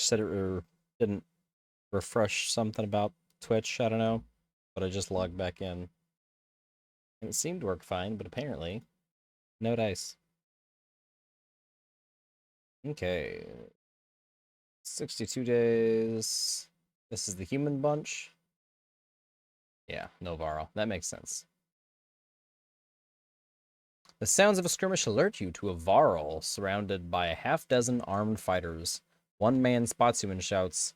said it didn't refresh something about Twitch. I don't know, but I just logged back in. And it seemed to work fine, but apparently, no dice. Okay. 62 days. This is the human bunch. Yeah, no Varl. That makes sense. The sounds of a skirmish alert you to a Varl surrounded by a half-dozen armed fighters. One man spots you and shouts,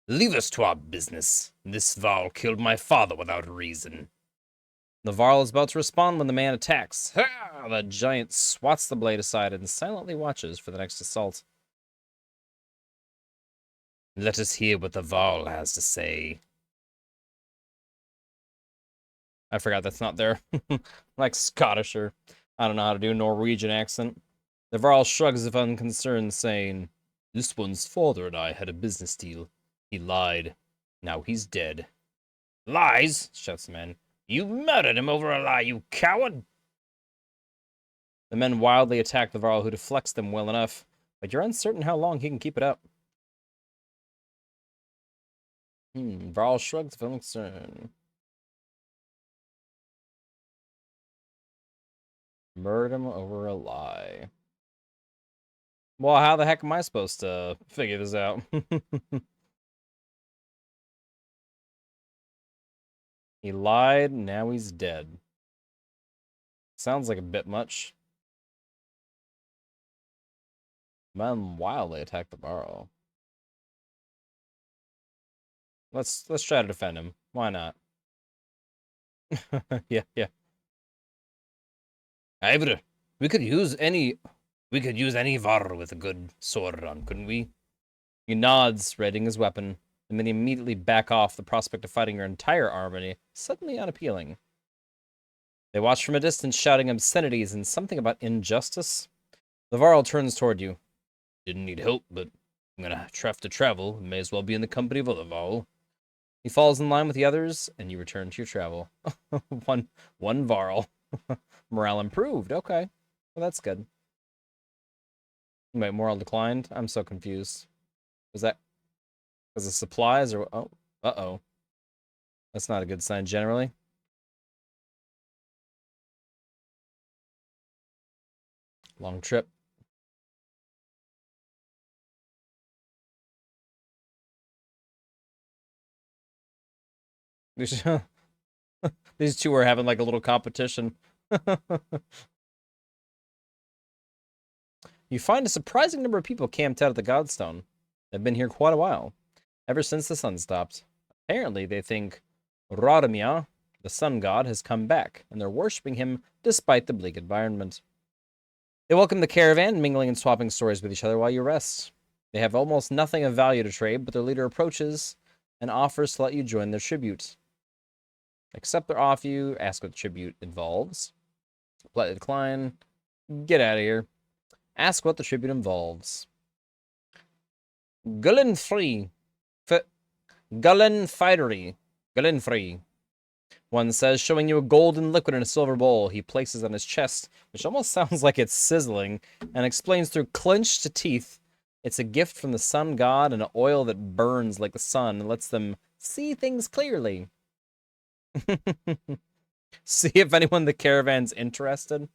"Leave us to our business. This Varl killed my father without reason." The Varl is about to respond when the man attacks. Ha! The giant swats the blade aside and silently watches for the next assault. Let us hear what the Varl has to say. I forgot that's not there. Like Scottish or I don't know how to do a Norwegian accent. The Varl shrugs of unconcern, saying, "This one's father and I had a business deal. He lied. Now he's dead." "Lies?" shouts the man. "You murdered him over a lie, you coward!" The men wildly attack the Varl, who deflects them well enough, but you're uncertain how long he can keep it up. Varl shrugs of unconcern. Murdered him over a lie. Well, how the heck am I supposed to figure this out? He lied, now he's dead. Sounds like a bit much. Men wildly attack the Varl. Let's try to defend him. Why not? Yeah. Ivor, we could use any Varl with a good sword on, couldn't we? He nods, readying his weapon, and then immediately back off, the prospect of fighting your entire army suddenly unappealing. They watch from a distance, shouting obscenities and something about injustice. The Varl turns toward you. "Didn't need help, but I'm gonna have to travel. May as well be in the company of other Varl." He falls in line with the others, and you return to your travel. one Varl. Morale improved. Okay. Well, that's good. Wait, morale declined? I'm so confused. Was that because of supplies or... Oh, uh-oh. That's not a good sign generally. Long trip. These two are having like a little competition. You find a surprising number of people camped out at the Godstone. They've been here quite a while, ever since the sun stopped. Apparently, they think Radomir, the sun god, has come back, and they're worshipping him despite the bleak environment. They welcome the caravan, mingling and swapping stories with each other while you rest. They have almost nothing of value to trade, but their leader approaches and offers to let you join their tribute. Accept their offer you, ask what the tribute involves. Politely decline. Get out of here. Ask what the tribute involves. Gullen-free. Gullen-fidery. Gullen-free. One says, showing you a golden liquid in a silver bowl. He places it on his chest, which almost sounds like it's sizzling, and explains through clenched teeth, it's a gift from the sun god and an oil that burns like the sun and lets them see things clearly. See if anyone in the caravan's interested.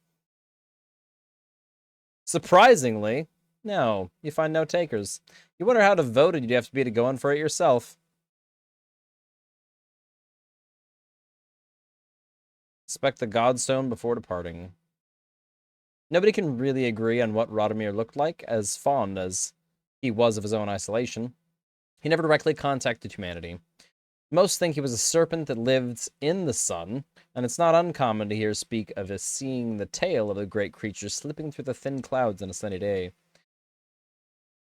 Surprisingly, no, you find no takers. You wonder how devoted you'd have to be to go in for it yourself. Inspect the Godstone before departing. Nobody can really agree on what Radomir looked like, as fond as he was of his own isolation. He never directly contacted humanity. Most think he was a serpent that lived in the sun, and it's not uncommon to hear speak of his seeing the tail of the great creature slipping through the thin clouds on a sunny day.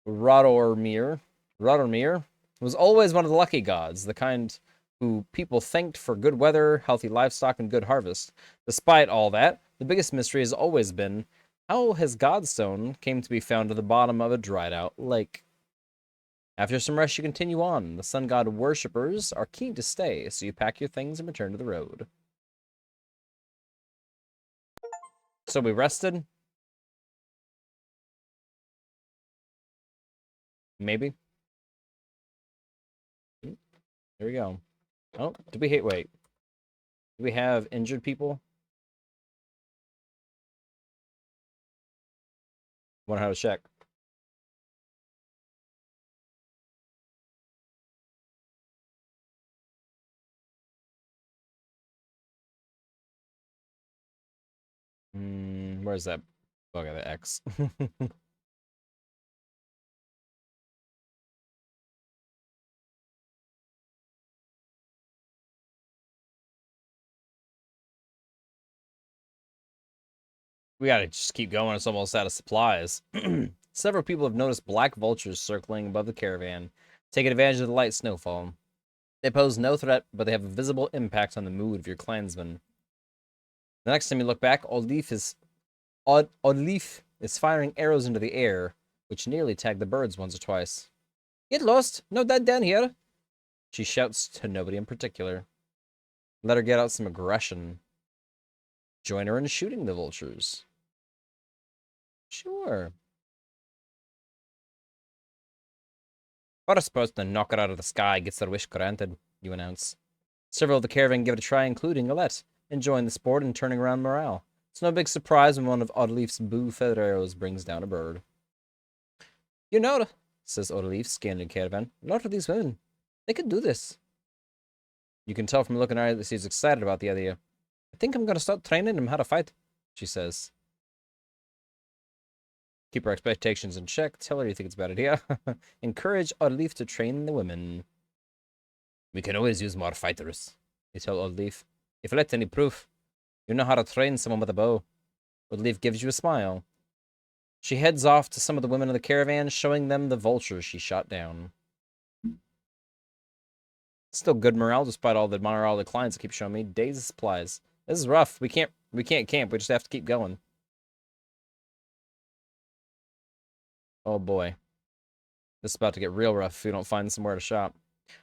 Radomir was always one of the lucky gods, the kind who people thanked for good weather, healthy livestock, and good harvest. Despite all that, the biggest mystery has always been how his godstone came to be found at the bottom of a dried-out lake. After some rest, you continue on. The sun god worshippers are keen to stay, so you pack your things and return to the road. So we rested? Maybe? There we go. Oh, did we hit? Wait. Do we have injured people? Wonder how to check. Where's that? Oh, I got the X. We gotta just keep going. It's almost out of supplies. Several people have noticed black vultures circling above the caravan, taking advantage of the light snowfall. They pose no threat, but they have a visible impact on the mood of your clansmen. The next time you look back, Oddleif is firing arrows into the air, which nearly tag the birds once or twice. Get lost! No dead down here! She shouts to nobody in particular. Let her get out some aggression. Join her in shooting the vultures. Sure. First person to knock it out of the sky gets their wish granted, you announce. Several of the caravan give it a try, including Alette, enjoying the sport and turning around morale. It's no big surprise when one of Oddleif's boo feather arrows brings down a bird. You know, says Oddleif, scanning the caravan, a lot of these women, they can do this. You can tell from looking at her that she's excited about the idea. I think I'm going to start training them how to fight, she says. Keep her expectations in check. Tell her you think it's a bad idea. Encourage Oddleif to train the women. We can always use more fighters, you tell Oddleif. If you let any proof, you know how to train someone with a bow. Oddleif gives you a smile. She heads off to some of the women in the caravan, showing them the vultures she shot down. Still good morale, despite all the clients that keep showing me. Days of supplies. This is rough. We can't camp. We just have to keep going. Oh boy. This is about to get real rough if we don't find somewhere to shop.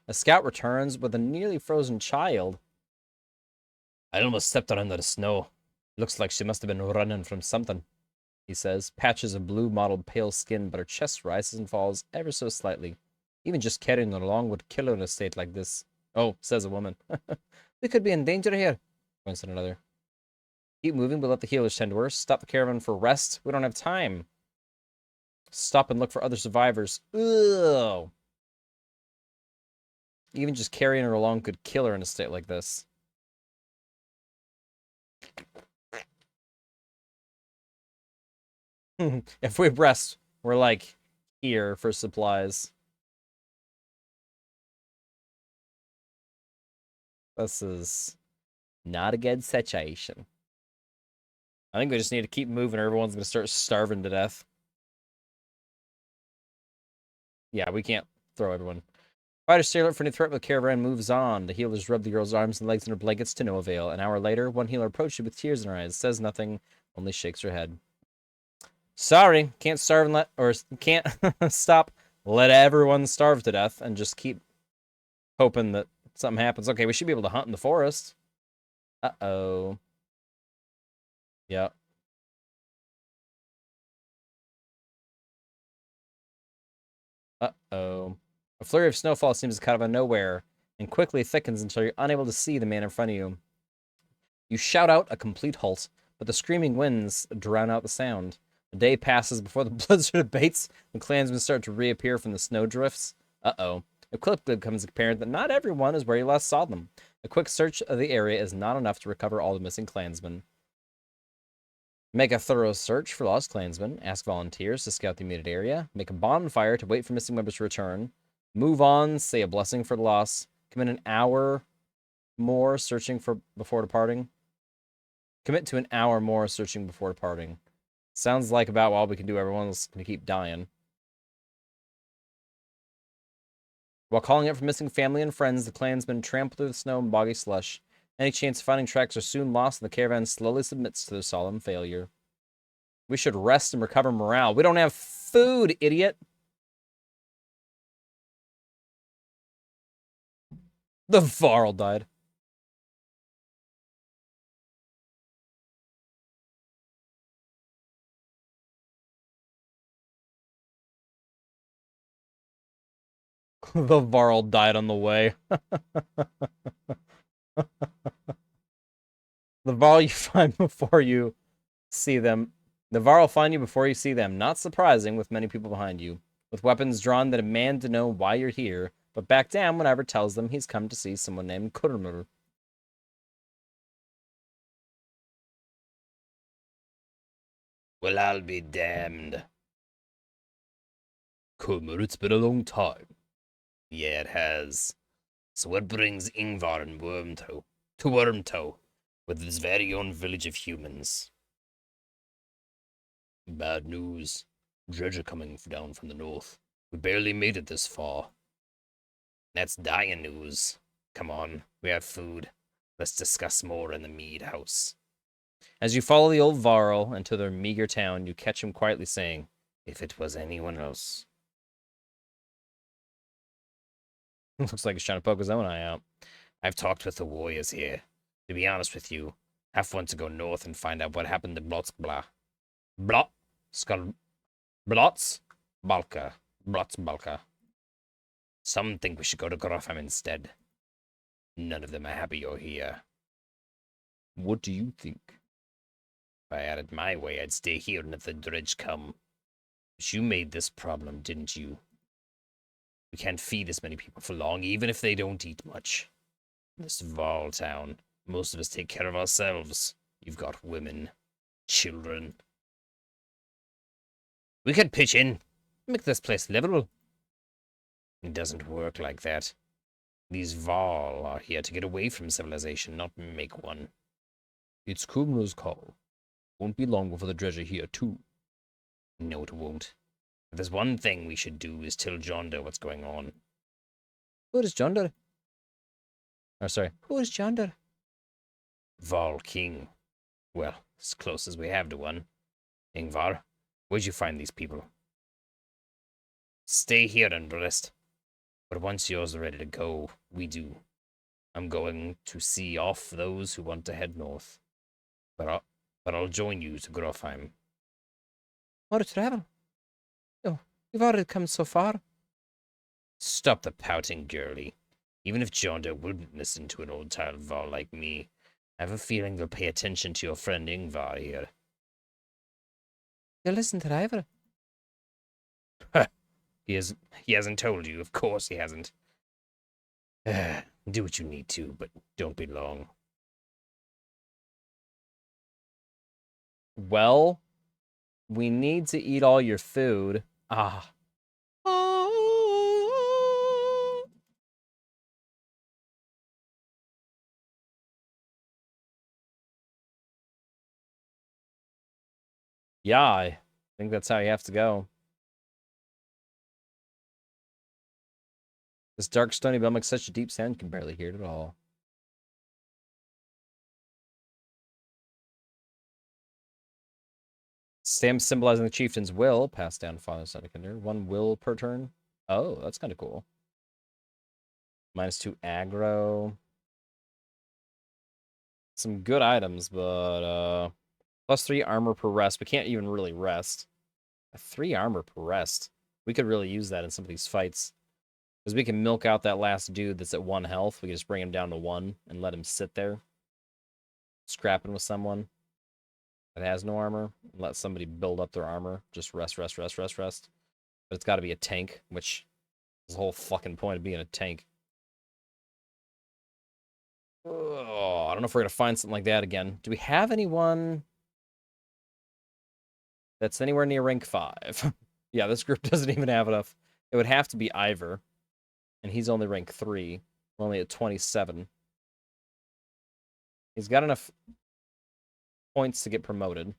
A scout returns with a nearly frozen child. I almost stepped on into the snow. Looks like she must have been running from something, he says. Patches of blue mottled pale skin, but her chest rises and falls ever so slightly. Even just carrying her along would kill her in a state like this. Oh, says a woman. We could be in danger here, points at another. Keep moving, but let the healers tend to her. Stop the caravan for rest. We don't have time. Stop and look for other survivors. Ugh. Even just carrying her along could kill her in a state like this. If we rest, we're like here for supplies. This is not a good situation. I think we just need to keep moving or everyone's going to start starving to death. Yeah, we can't throw everyone. Fighters stay alert for any threat, but the caravan moves on. The healers rub the girl's arms and legs in her blankets to no avail. An hour later, one healer approaches her with tears in her eyes, says nothing, only shakes her head. Sorry, can't starve and can't stop, let everyone starve to death and just keep hoping that something happens. Okay, we should be able to hunt in the forest. Uh-oh. Yep. Uh-oh. A flurry of snowfall seems to come out of nowhere and quickly thickens until you're unable to see the man in front of you. You shout out a complete halt, but the screaming winds drown out the sound. A day passes before the blizzard abates and clansmen start to reappear from the snowdrifts. Uh-oh. It quickly becomes apparent that not everyone is where you last saw them. A quick search of the area is not enough to recover all the missing clansmen. Make a thorough search for lost clansmen. Ask volunteers to scout the immediate area. Make a bonfire to wait for missing members to return. Move on. Say a blessing for the loss. Commit an hour more searching for before departing. Commit to an hour more searching before departing. Sounds like about all we can do. Everyone's going to keep dying. While calling out for missing family and friends, the clansmen trample through the snow and boggy slush. Any chance of finding tracks are soon lost, and the caravan slowly submits to their solemn failure. We should rest and recover morale. We don't have food, idiot! The Varl died. The Varl died on the way. The Varl you find before you see them. The Var will find you before you see them. Not surprising with many people behind you. With weapons drawn that demand to know why you're here, but back down whenever tells them he's come to see someone named Kurmur. Well, I'll be damned. Kurmur, it's been a long time. Yeah, it has. So what brings Ingvar and Wormtoe to Wormtoe with his very own village of humans? Bad news. Dredger coming down from the north. We barely made it this far. That's dire news. Come on, we have food. Let's discuss more in the mead house. As you follow the old Varl into their meager town, you catch him quietly saying, "If it was anyone else." Looks like he's trying to poke his own eye out. I've talked with the warriors here. To be honest with you, half want to go north and find out what happened to Blotzbla. Blot? Skull. Blotz? Balka. Blotzbalka. Some think we should go to Grofheim instead. None of them are happy you're here. What do you think? If I had it my way, I'd stay here and let the dredge come. But you made this problem, didn't you? We can't feed as many people for long, even if they don't eat much. In this Val town, most of us take care of ourselves. You've got women, children. We could pitch in, make this place livable. It doesn't work like that. These Val are here to get away from civilization, not make one. It's Kumro's call. Won't be long before the dredge are here, too. No, it won't. If there's one thing we should do is tell Jonder what's going on. Who is Jonder? Oh, sorry. Who is Jonder? Val King. Well, as close as we have to one. Ingvar, where'd you find these people? Stay here and rest. But once yours are ready to go, we do. I'm going to see off those who want to head north. But I'll join you to Grofheim. More to travel? Oh, you've already come so far. Stop the pouting, girlie. Even if Jonder wouldn't listen to an old tired Val like me, I have a feeling they'll pay attention to your friend Ingvar here. They'll listen to Ivar. He hasn't told you. Of course he hasn't. Do what you need to, but don't be long. Well, we need to eat all your food. Ah. Yeah, I think that's how you have to go. This dark stony bell makes such a deep sound you can barely hear it at all. Stamps symbolizing the chieftain's will, passed down to father, son, and kinder. 1 will per turn. Oh, that's kind of cool. -2 aggro. Some good items, but +3 armor per rest. We can't even really rest. 3 armor per rest. We could really use that in some of these fights. Because we can milk out that last dude that's at 1 health. We can just bring him down to 1 and let him sit there. Scrapping with someone that has no armor. And let somebody build up their armor. Just rest. But it's got to be a tank, which is the whole fucking point of being a tank. Oh, I don't know if we're going to find something like that again. Do we have anyone that's anywhere near rank 5? Yeah, this group doesn't even have enough. It would have to be Ivor. And he's only rank 3. We're only at 27. He's got enough points to get promoted.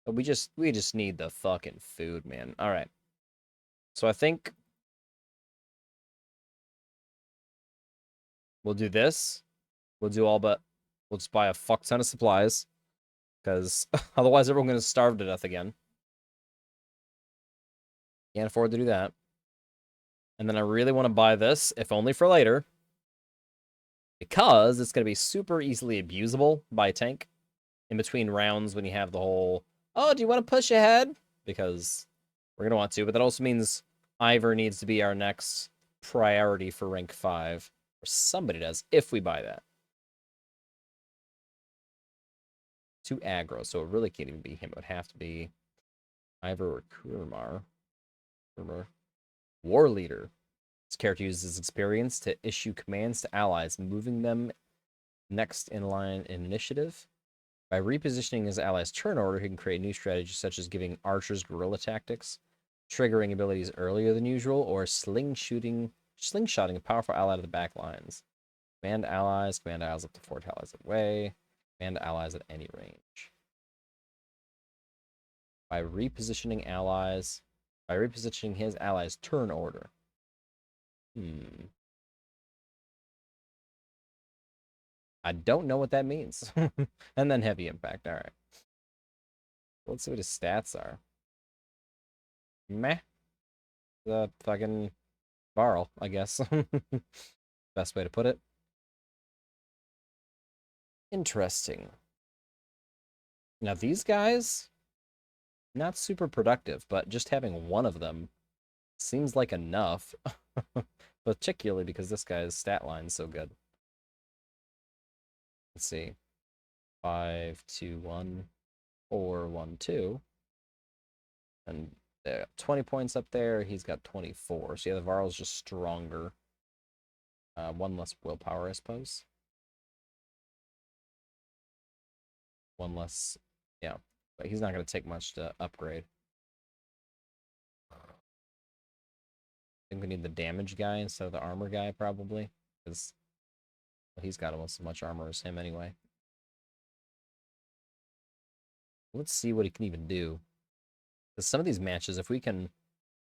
But we just need the fucking food, man. Alright. So I think we'll do this. We'll just buy a fuck ton of supplies. Because otherwise everyone's gonna starve to death again. Can't afford to do that. And then I really want to buy this, if only for later. Because it's going to be super easily abusable by a tank. In between rounds when you have the whole, oh, do you want to push ahead? Because we're going to want to. But that also means Ivor needs to be our next priority for rank 5. Or somebody does, if we buy that. 2 aggro, so it really can't even be him. It would have to be Ivor or Kurmar. War Leader. This character uses his experience to issue commands to allies, moving them next in line in initiative. By repositioning his allies' turn order, he can create new strategies such as giving archers guerrilla tactics, triggering abilities earlier than usual, or slingshotting a powerful ally to the back lines. Command allies up to 4 allies away, command allies at any range. By repositioning his allies' turn order. I don't know what that means. And then heavy impact, alright. Let's see what his stats are. Meh. The fucking Varl, I guess. Best way to put it. Interesting. Now these guys, not super productive, but just having one of them seems like enough. Particularly because this guy's stat line's so good. Let's see. 5, 2, 1, 4, 1, 2. And 20 points up there. He's got 24. So yeah, the Varl's just stronger. 1 less willpower, I suppose. 1 less, yeah. But he's not going to take much to upgrade. I think we need the damage guy instead of the armor guy, probably. Because he's got almost as much armor as him anyway. Let's see what he can even do. Because some of these matches, if we can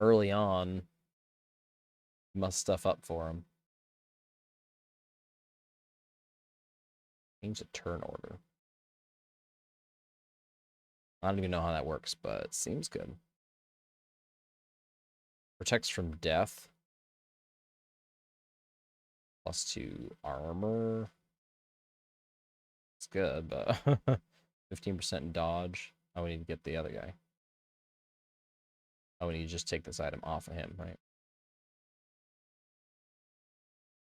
early on muss stuff up for him. Change the turn order. I don't even know how that works, but it seems good. Protects from death. +2 armor. It's good, but 15% dodge. Oh, we need to get the other guy. Oh, we need to just take this item off of him, right?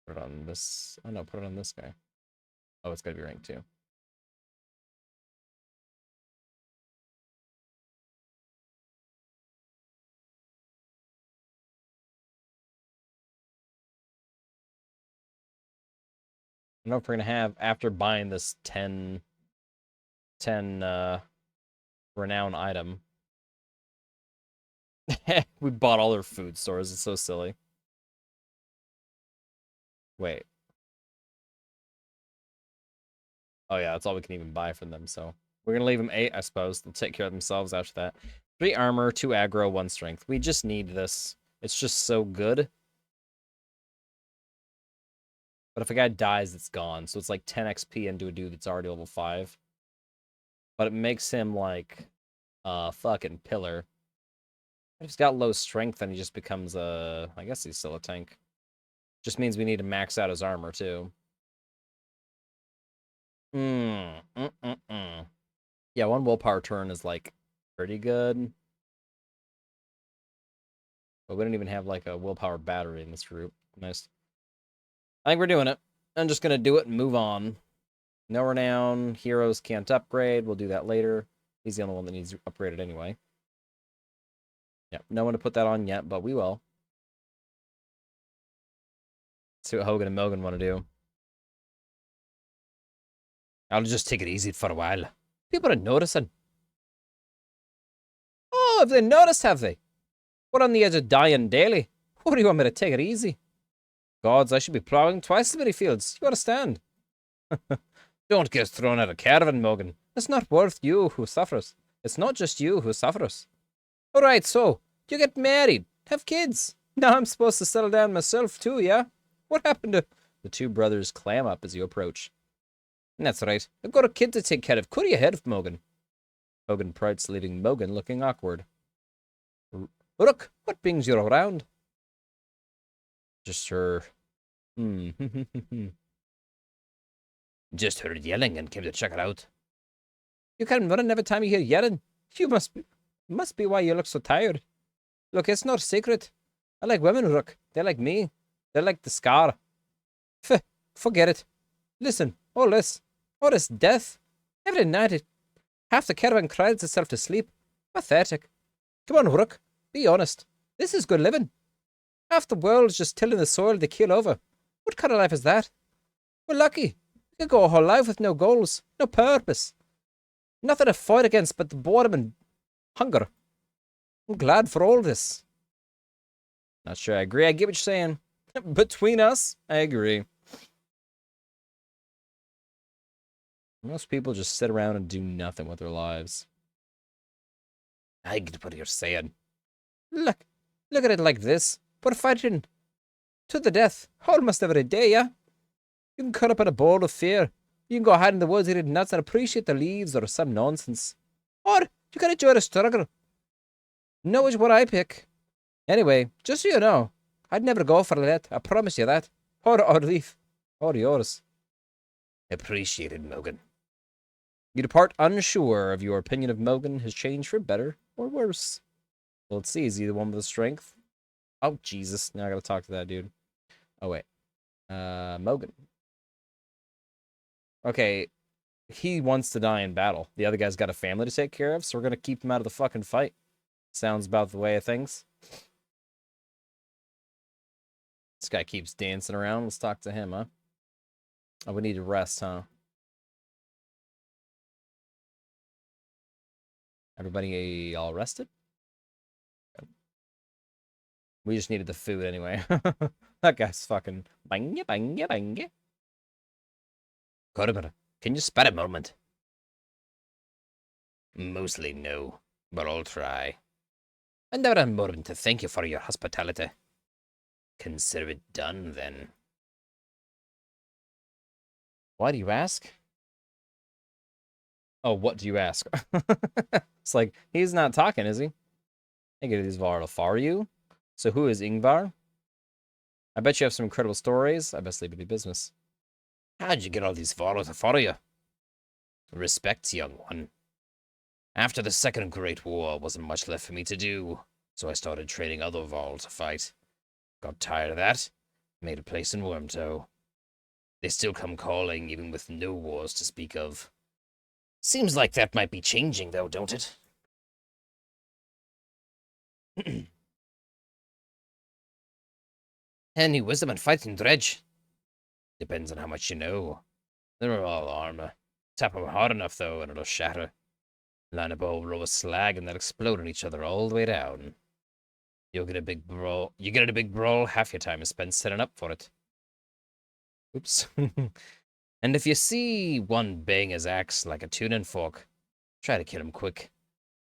Put it on this. Oh, no, put it on this guy. Oh, it's got to be rank 2. I don't know if we're going to have, after buying this 10 renown item. We bought all their food stores. It's so silly. Wait. Oh, yeah, that's all we can even buy from them, so. We're going to leave them 8, I suppose. They'll take care of themselves after that. 3 armor, 2 aggro, 1 strength. We just need this. It's just so good. But if a guy dies, it's gone. So it's like 10 XP into a dude that's already level 5. But it makes him like a fucking pillar. If he's got low strength, then he just becomes a... I guess he's still a tank. Just means we need to max out his armor, too. Yeah, 1 willpower turn is, like, pretty good. But we don't even have, like, a willpower battery in this group. Nice. I think we're doing it. I'm just gonna do it and move on. No renown. Heroes can't upgrade. We'll do that later. He's the only one that needs upgraded anyway. Yeah, no one to put that on yet, but we will. See what Hogan and Mogan want to do. I'll just take it easy for a while. People are noticing. Oh, have they noticed, have they? We're on the edge of dying daily. What do you want me to take it easy? Gods, I should be plowing twice as many fields. You understand? Don't get thrown out of caravan, Mogan. It's not worth you who suffers. It's not just you who suffers. All right, so you get married, have kids. Now I'm supposed to settle down myself too, yeah? What happened to... The 2 brothers clam up as you approach. That's right. I've got a kid to take care of. Could you ahead of Mogan? Mogan pouts, leaving Mogan looking awkward. Rook, what brings you around? Just her... Just heard yelling and came to check it out. You can run every time you hear yelling. You must be why you look so tired. Look, it's not a secret. I like women, Rook. They like me. They're like the scar. Forget it. Listen, all this death. Every night half the caravan cries itself to sleep. Pathetic. Come on, Rook. Be honest. This is good living. Half the world's just tilling the soil to kill over. What kind of life is that? We're lucky. We could go a whole life with no goals, no purpose. Nothing to fight against but the boredom and hunger. I'm glad for all this. Not sure I agree. I get what you're saying. Between us, I agree. Most people just sit around and do nothing with their lives. I get what you're saying. Look at it like this. We're fighting to the death almost every day, yeah? You can cut up in a bowl of fear. You can go hide in the woods eating nuts and appreciate the leaves or some nonsense. Or you can enjoy the struggle. Know which one I pick. Anyway, just so you know, I'd never go for that. I promise you that. Or leave. Or yours. Appreciated, Mogan. You depart unsure if your opinion of Mogan has changed for better or worse. Well, let's see. Is he the one with the strength? Oh, Jesus. Now I gotta talk to that dude. Oh, wait. Mogan. Okay. He wants to die in battle. The other guy's got a family to take care of, so we're gonna keep him out of the fucking fight. Sounds about the way of things. This guy keeps dancing around. Let's talk to him, huh? Oh, we need to rest, huh? Everybody all rested? We just needed the food anyway. That guy's fucking banga, banga, banga. Koromir, can you spare a moment? Mostly no, but I'll try. And now I'm more than to thank you for your hospitality. Consider it done, then. Why do you ask? Oh, what do you ask? It's like, he's not talking, is he? I get these Var for you. So who is Ingvar? I bet you have some incredible stories. I best leave it to business. How'd you get all these Var to follow you? Respect, young one. After the Second Great War, wasn't much left for me to do, so I started training other Var to fight. Got tired of that, made a place in Wormtoe. They still come calling, even with no wars to speak of. Seems like that might be changing, though, don't it? Any wisdom in fighting dredge? Depends on how much you know. They're all armor. Tap them hard enough, though, and it'll shatter. Line a bow row of slag, and they'll explode on each other all the way down. You'll get a big brawl. You get in a big brawl, half your time is spent setting up for it. Oops. And if you see one bang his axe like a tuning fork, try to kill him quick.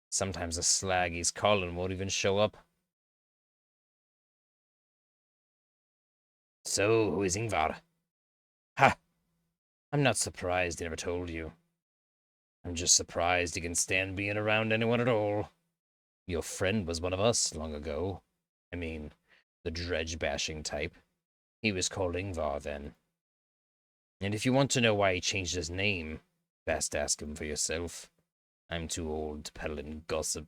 Sometimes the slag he's calling won't even show up. So, who is Ingvar? Ha! I'm not surprised he never told you. I'm just surprised he can stand being around anyone at all. Your friend was one of us long ago. I mean, the dredge-bashing type. He was called Ingvar then. And if you want to know why he changed his name, best ask him for yourself. I'm too old to peddle in gossip.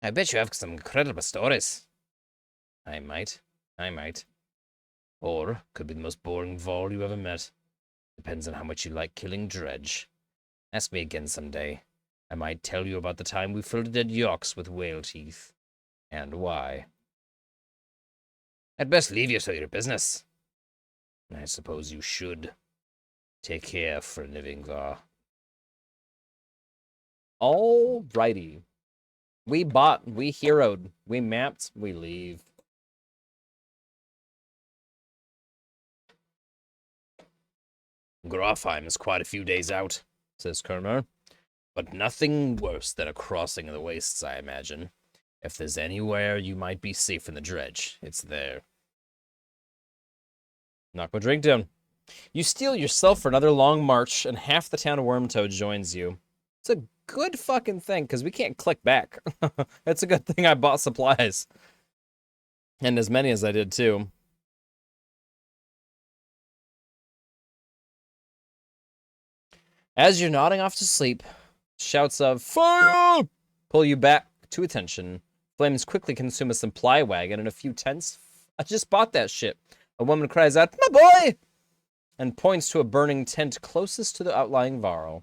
I bet you have some incredible stories. I might. Or, could be the most boring Vol you ever met. Depends on how much you like killing dredge. Ask me again someday. I might tell you about the time we filled dead yaks with whale teeth. And why. I'd best leave you to your business. I suppose you should. Take care, friend of Ingvar. Alrighty. We bought, we heroed, we mapped, we leave. Grafheim is quite a few days out, says Kerner. But nothing worse than a crossing of the wastes, I imagine. If there's anywhere you might be safe in the dredge, it's there. Knock my drink down. You steel yourself for another long march, and half the town of Wormtoe joins you. It's a good fucking thing, because we can't click back. It's a good thing I bought supplies. And as many as I did, too. As you're nodding off to sleep, shouts of "Fire!" pull you back to attention. Flames quickly consume a supply wagon and a few tents I just bought that shit. A woman cries out, my boy! And points to a burning tent closest to the outlying Varl.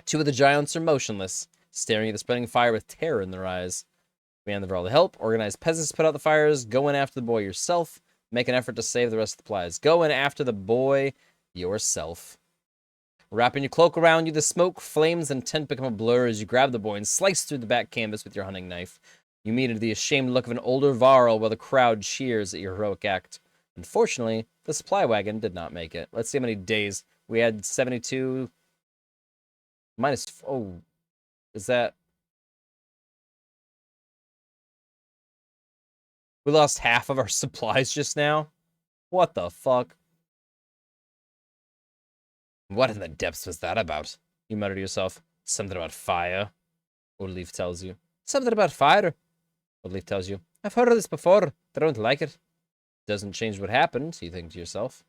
Two of the giants are motionless, staring at the spreading fire with terror in their eyes. Command the Varl to help. Organize peasants to put out the fires. Go in after the boy yourself. Make an effort to save the rest of the supplies. Go in after the boy yourself. Wrapping your cloak around you, the smoke, flames, and tent become a blur as you grab the boy and slice through the back canvas with your hunting knife. You meet the ashamed look of an older Varl while the crowd cheers at your heroic act. Unfortunately, the supply wagon did not make it. Let's see how many days. We had 72... minus... oh... is that... we lost half of our supplies just now? What the fuck? What in the depths was that about? You mutter to yourself. Something about fire. Old Leaf tells you. Something about fire. Old Leaf tells you. I've heard of this before. I don't like it. Doesn't change what happened, you think to yourself.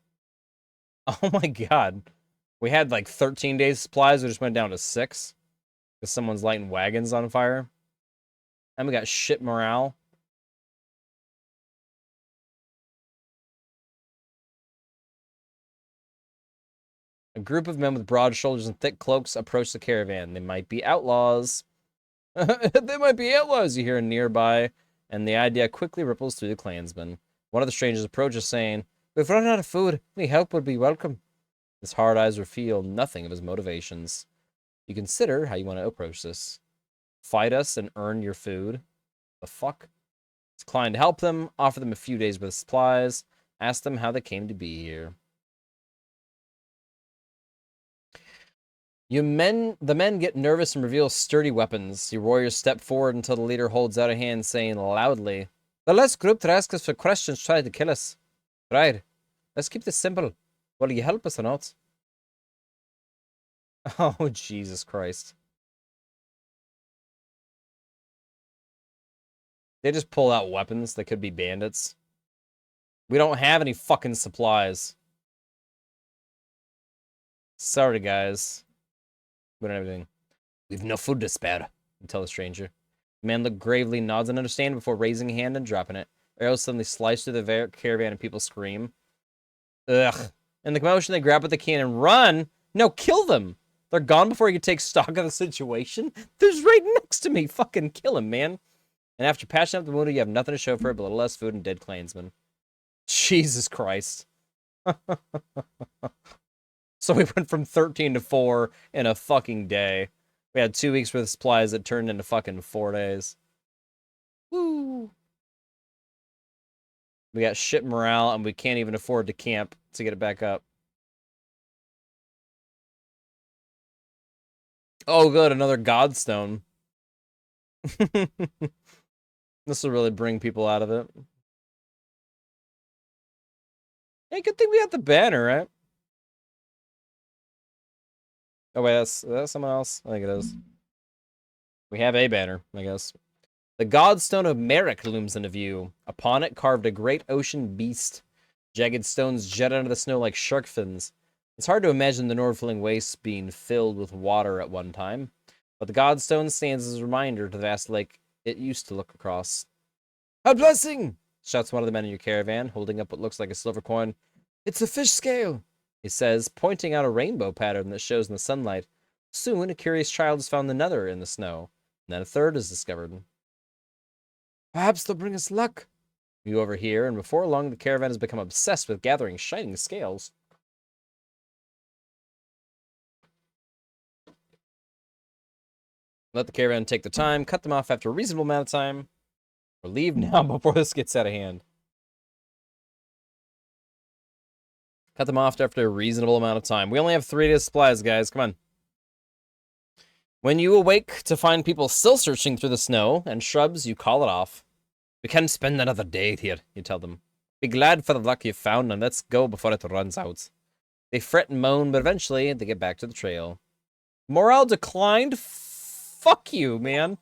Oh my god. We had like 13 days supplies. We just went down to 6. Because someone's lighting wagons on fire. And we got shit morale. A group of men with broad shoulders and thick cloaks approach the caravan. They might be outlaws. They might be outlaws, you hear nearby, and the idea quickly ripples through the clansmen. One of the strangers approaches, saying, We've run out of food. Any help would be welcome. His hard eyes reveal nothing of his motivations. You consider how you want to approach this. Fight us and earn your food. The fuck? Decline to help them, offer them a few days worth of supplies, ask them how they came to be here. The men get nervous and reveal sturdy weapons. Your warriors step forward until the leader holds out a hand, saying loudly, The last group to ask us for questions tried to kill us. Right. Let's keep this simple. Will you help us or not? Oh, Jesus Christ. They just pull out weapons that could be bandits. We don't have any fucking supplies. Sorry, guys. We don't have anything. We've no food to spare, you tell the stranger. The man looked gravely, nods in understanding before raising a hand and dropping it. Arrows suddenly slice through the caravan and people scream. Ugh. In the commotion, they grab at the can and run. No, kill them. They're gone before you can take stock of the situation. There's right next to me. Fucking kill him, man. And after patching up the wounded, you have nothing to show for it but a little less food and dead clansmen. Jesus Christ. So we went from 13 to 4 in a fucking day. We had 2 weeks worth of supplies that turned into fucking 4 days. Woo. We got shit morale, and we can't even afford to camp to get it back up. Oh, good, another Godstone. This will really bring people out of it. Hey, good thing we got the banner, right? Oh, wait, is that someone else? I think it is. We have a banner, I guess. The Godstone of Merrick looms into view. Upon it carved a great ocean beast. Jagged stones jet out of the snow like shark fins. It's hard to imagine the Nordfling wastes being filled with water at one time, but the Godstone stands as a reminder to the vast lake it used to look across. A blessing! Shouts one of the men in your caravan, holding up what looks like a silver coin. It's a fish scale, he says, pointing out a rainbow pattern that shows in the sunlight. Soon, a curious child has found another in the snow, and then a third is discovered. Perhaps they'll bring us luck. You overhear, and before long, the caravan has become obsessed with gathering shining scales. Let the caravan take their time, cut them off after a reasonable amount of time, or leave now before this gets out of hand. Cut them off after a reasonable amount of time. We only have 3 days supplies, guys. Come on. When you awake to find people still searching through the snow and shrubs, you call it off. We can't spend another day here, you tell them. Be glad for the luck you've found, and let's go before it runs out. They fret and moan, but eventually they get back to the trail. Morale declined? Fuck you, man.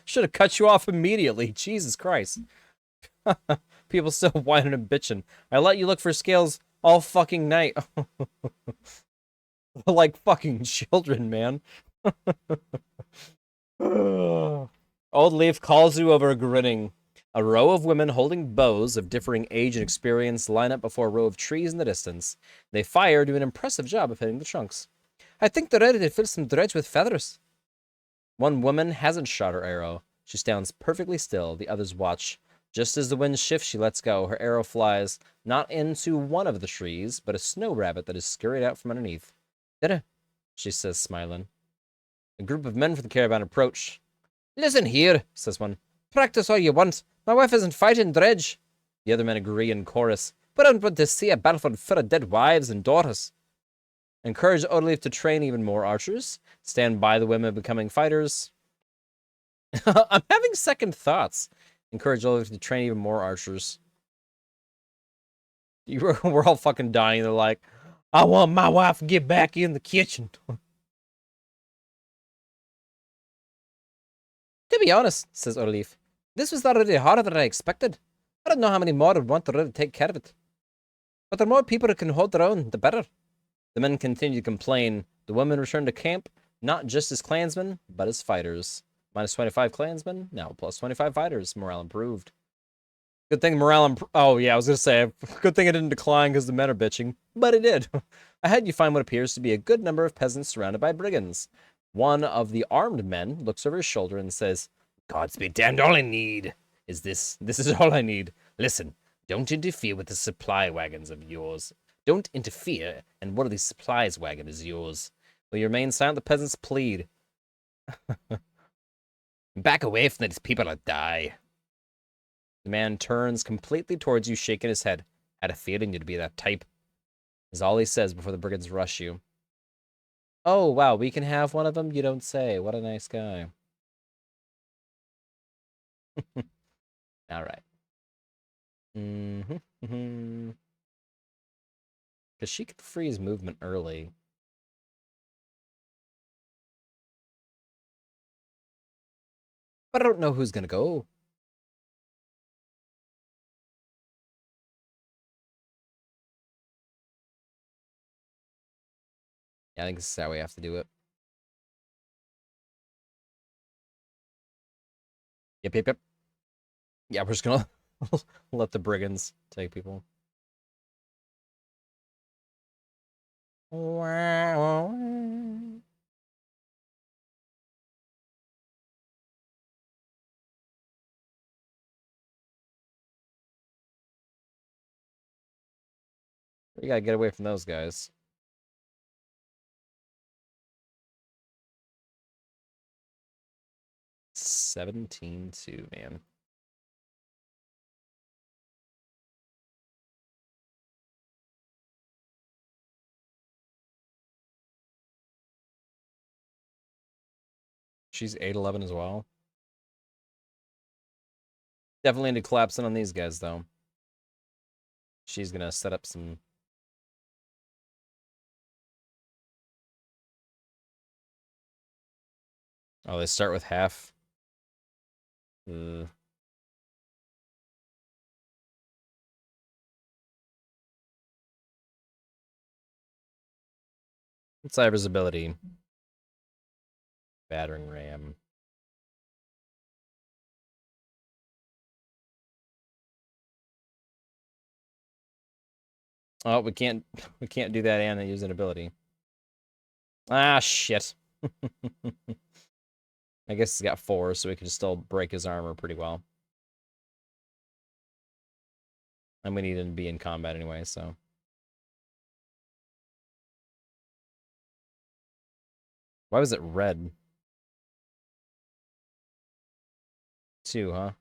Should have cut you off immediately. Jesus Christ. People still whining and bitching. I let you look for scales all fucking night. Like fucking children, man. Old Leaf calls you over, grinning. A row of women holding bows of differing age and experience line up before a row of trees in the distance. They fire, do an impressive job of hitting the trunks. I think they're ready to fill some dredge with feathers. One woman hasn't shot her arrow. She stands perfectly still. The others watch. Just as the wind shifts, she lets go. Her arrow flies, not into one of the trees, but a snow rabbit that is scurried out from underneath. Dinner, she says, smiling. A group of men from the caravan approach. Listen here, says one. Practice all you want. My wife isn't fighting dredge. The other men agree in chorus. But I don't want to see a battlefield full of dead wives and daughters. Encourage Odleaf to train even more archers. Stand by the women becoming fighters. I'm having second thoughts. Encourage Odleaf to train even more archers. We're all fucking dying. They're like, I want my wife to get back in the kitchen. To be honest, says Odleaf, this was already harder than I expected. I don't know how many more would want to really take care of it. But the more people that can hold their own, the better. The men continue to complain. The women return to camp, not just as clansmen, but as fighters. Minus 25 clansmen, now plus 25 fighters. Morale improved. Good thing morale oh, yeah, I was going to say, good thing it didn't decline because the men are bitching. But it did. Ahead, you find what appears to be a good number of peasants surrounded by brigands. One of the armed men looks over his shoulder and says, Gods be damned, all I need is this. This is all I need. Listen, don't interfere with the supply wagons of yours. Don't interfere, and one of these supplies wagon is yours. Will you remain silent? The peasants plead. Back away from these people or die. The man turns completely towards you, shaking his head. Had a feeling you'd be that type. Is all he says before the brigands rush you. Oh, wow, we can have one of them? You don't say. What a nice guy. All right. Mm-hmm. Because she could freeze movement early. But I don't know who's going to go. Yeah, I think this is how we have to do it. Yep. Yeah, we're just going to let the brigands take people. We gotta get away from those guys. $17-2, man. She's 8-11 as well. Definitely need to collapse in on these guys, though. She's gonna set up some... Oh, they start with half. Cyber's ability. Battering ram. Oh, we can't do that and use an ability. Ah, shit. I guess he's got 4, so we can still break his armor pretty well. And we need him to be in combat anyway, so. Why was it red? 2, huh?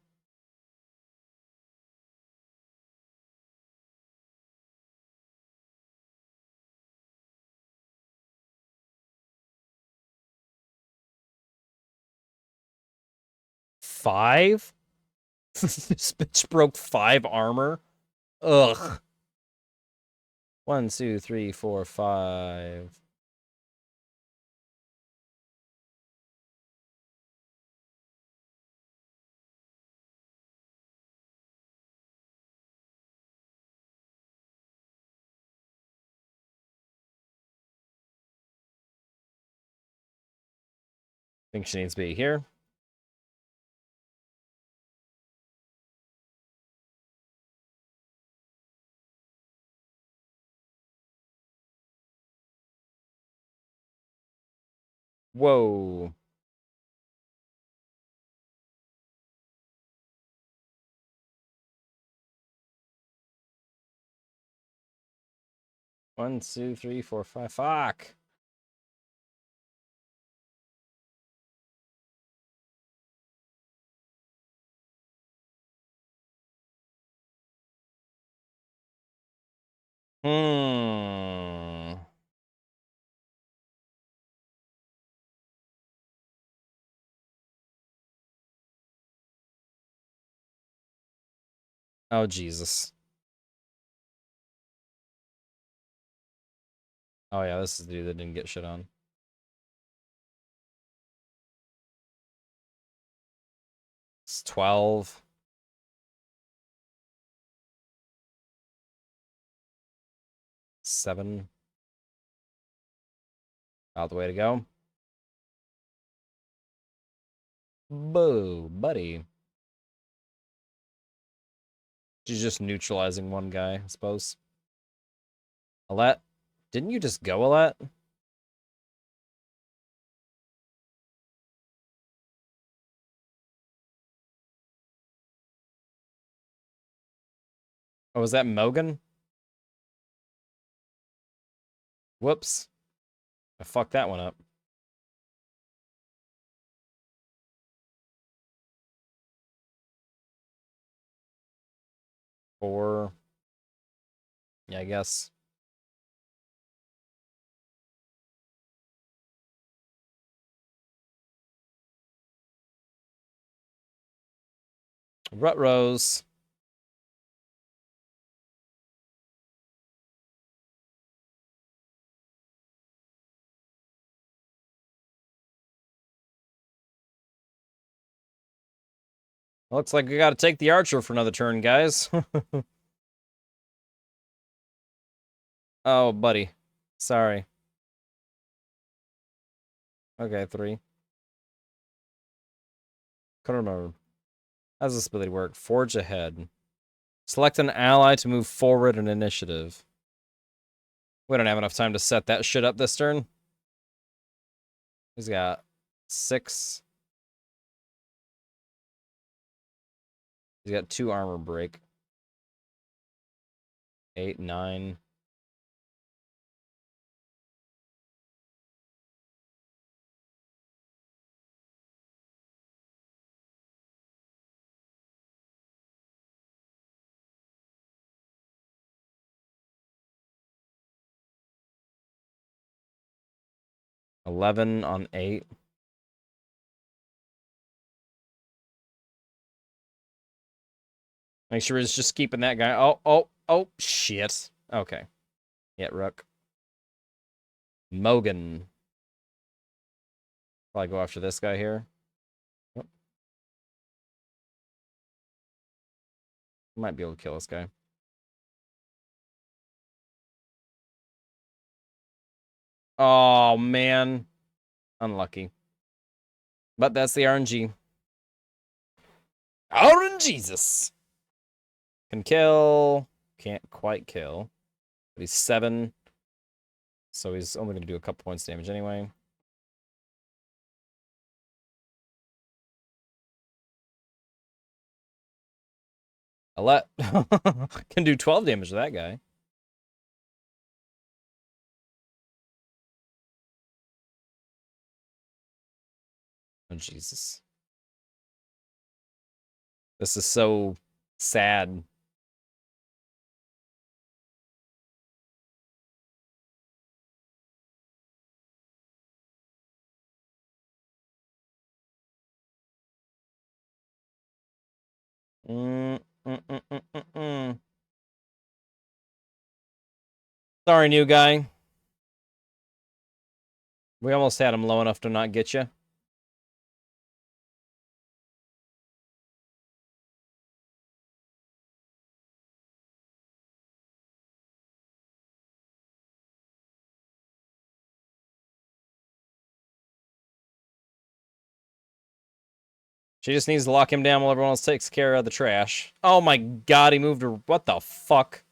Five? This bitch broke 5 armor? Ugh. 1, 2, 3, 4, 5. I think she needs to be here. Whoa. One, two, three, four, five. Fuck. Hmm. Oh, Jesus. Oh, yeah, this is the dude that didn't get shit on. It's 12. 7. Out the way to go. Boo, buddy. She's just neutralizing one guy, I suppose. Alette? Didn't you just go, Alette? Oh, was that Mogan? Whoops. I fucked that one up. 4. Yeah, I guess. Rutrose. Looks like we gotta take the archer for another turn, guys. Oh, buddy. Sorry. Okay, 3. Couldn't remember. How does this ability work? Forge ahead. Select an ally to move forward in initiative. We don't have enough time to set that shit up this turn. He's got 6. He's got 2 armor break. 8, 9. $11 on 8. Make sure he's just keeping that guy. Oh, shit. Okay. Yeah, Rook. Mogan. Probably go after this guy here. Oh. Might be able to kill this guy. Oh, man. Unlucky. But that's the RNG. RNGesus! Can kill. Can't quite kill. But he's 7. So he's only going to do a couple points damage anyway. Alette can do 12 damage to that guy. Oh, Jesus. This is so sad. Sorry, new guy. We almost had him low enough to not get you. She just needs to lock him down while everyone else takes care of the trash. Oh my god, he moved her. What the fuck?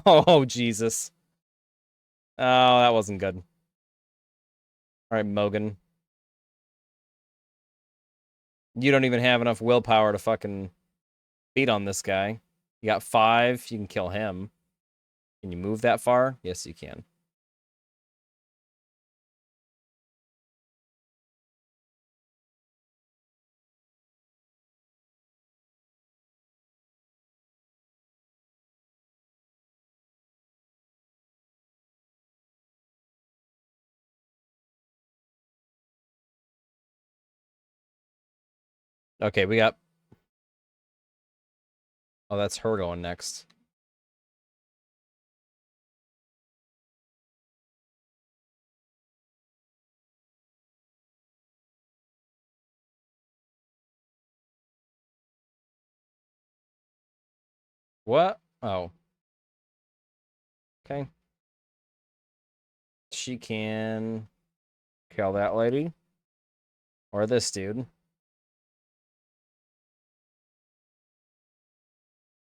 Oh, Jesus. Oh, that wasn't good. Alright, Mogan. You don't even have enough willpower to fucking beat on this guy. You got 5, you can kill him. Can you move that far? Yes, you can. Okay, we got... Oh, that's her going next. What? Oh. Okay. She can kill that lady. Or this dude.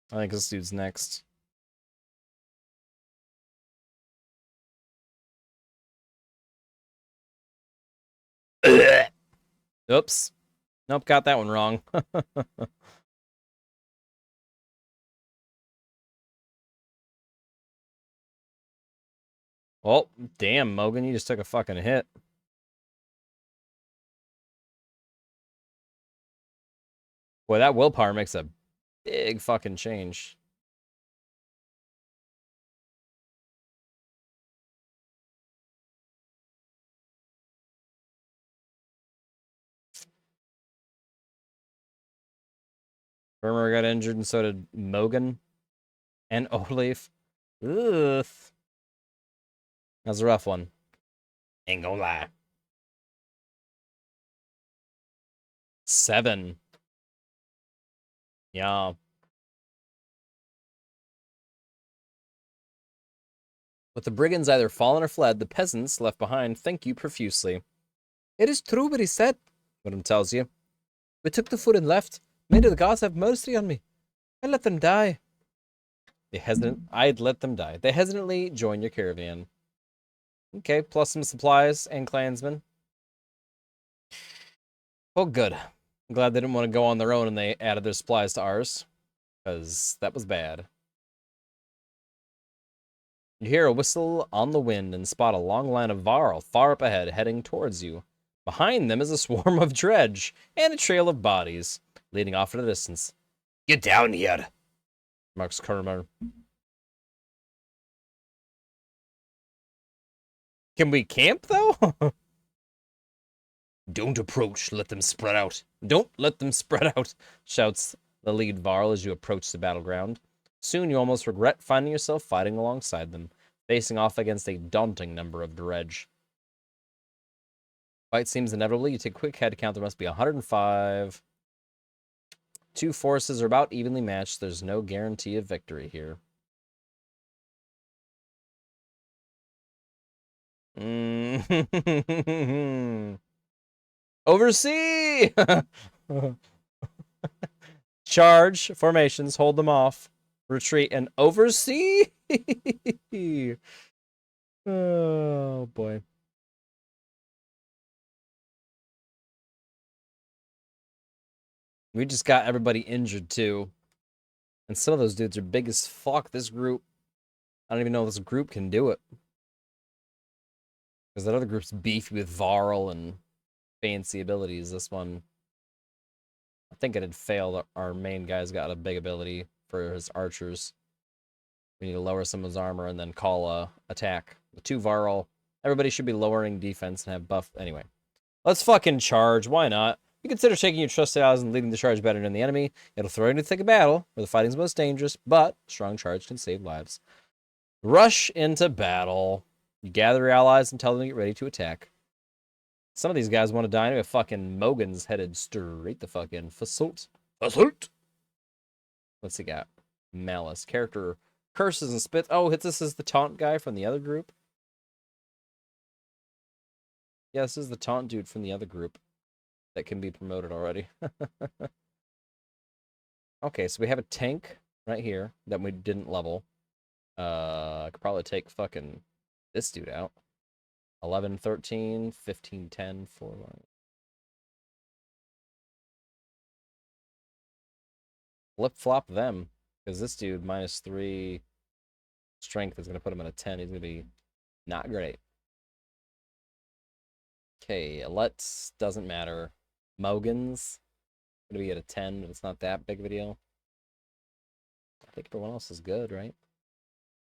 I think this dude's next. Oops. Nope, got that one wrong. Oh, damn, Mogan, you just took a fucking hit. Boy, that willpower makes a big fucking change. Burmer got injured, and so did Mogan and Olaf. Ugh. That's a rough one. Ain't gonna lie. 7. Yeah. With the brigands either fallen or fled, the peasants left behind thank you profusely. It is true what he said, Woodham tells you. We took the food and left. May the gods have mercy on me. I let them die. I'd let them die. They hesitantly join your caravan. Okay, plus some supplies and clansmen. Oh, good. I'm glad they didn't want to go on their own and they added their supplies to ours. Because that was bad. You hear a whistle on the wind and spot a long line of Varl far up ahead heading towards you. Behind them is a swarm of dredge and a trail of bodies leading off in the distance. Get down here, remarks Kermer. Can we camp, though? Don't approach, let them spread out. Don't let them spread out, shouts the lead Varl as you approach the battleground. Soon you almost regret finding yourself fighting alongside them, facing off against a daunting number of dredge. Fight seems inevitable. You take a quick head count. There must be 105. Two forces are about evenly matched. There's no guarantee of victory here. Oversee! Charge formations, hold them off. Retreat and oversee. Oh boy. We just got everybody injured too. And some of those dudes are big as fuck. This group, I don't even know if this group can do it. Because that other group's beefy with Varl and fancy abilities. This one, I think it had failed. Our main guy's got a big ability for his archers. We need to lower some of his armor and then call a attack. The 2 Varl, everybody should be lowering defense and have buff. Anyway, let's fucking charge. Why not? You consider taking your trusted allies and leading the charge better than the enemy. It'll throw you into the thick of battle, where the fighting's most dangerous, but a strong charge can save lives. Rush into battle. You gather your allies and tell them to get ready to attack. Some of these guys want to die anyway. Fucking Mogan's headed straight the fuck in. Assault. Assault! What's he got? Malice. Character curses and spits. Oh, this is the taunt guy from the other group. Yeah, this is the taunt dude from the other group that can be promoted already. Okay, so we have a tank right here that we didn't level. I could probably take fucking this dude out. 11, 13, 15, 10, 4 line. Flip-flop them. Because this dude, -3 strength, is going to put him at a 10. He's going to be not great. Okay, let's... doesn't matter. Mogan's going to be at a 10, but it's not that big of a deal. I think everyone else is good, right?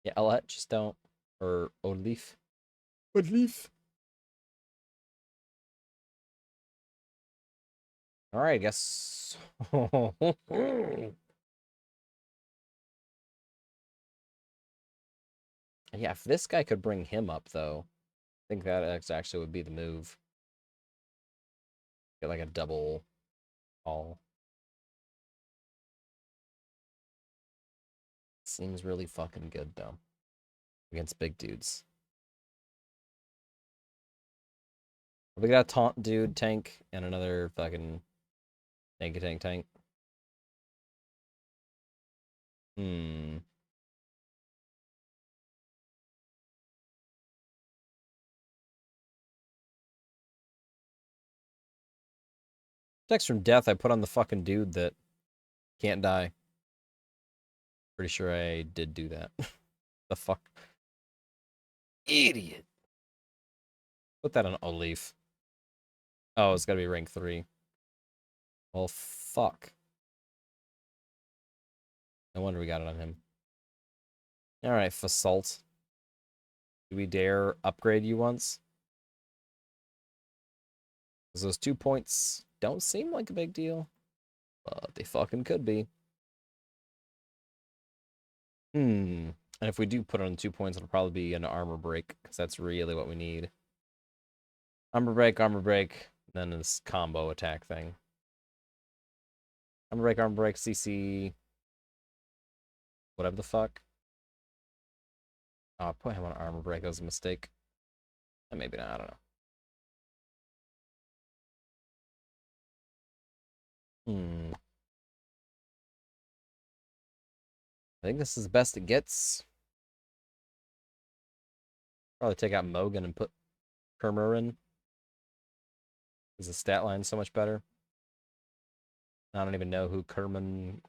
Yeah, Alette, just don't. Or O'Leaf. O'Leaf. Alright, I guess. Yeah, if this guy could bring him up, though, I think that actually would be the move. Get like a double call. Seems really fucking good, though. Against big dudes. We got a taunt dude tank and another fucking tank. Hmm. Text from death I put on the fucking dude that can't die. Pretty sure I did do that. The fuck? Idiot. Put that on O'Leaf. Oh, it's gotta be rank 3. Well, fuck. No wonder we got it on him. Alright, Fasalt. Do we dare upgrade you once? Because those 2 points don't seem like a big deal. But they fucking could be. And if we do put on 2 points, it'll probably be an armor break. Because that's really what we need. Armor break. Then this combo attack thing. Armor break, CC. Whatever the fuck. Oh, I put him on armor break. That was a mistake. And maybe not. I don't know. I think this is the best it gets. Probably take out Mogan and put Kermer in. Because the stat line's so much better. I don't even know who Kerman...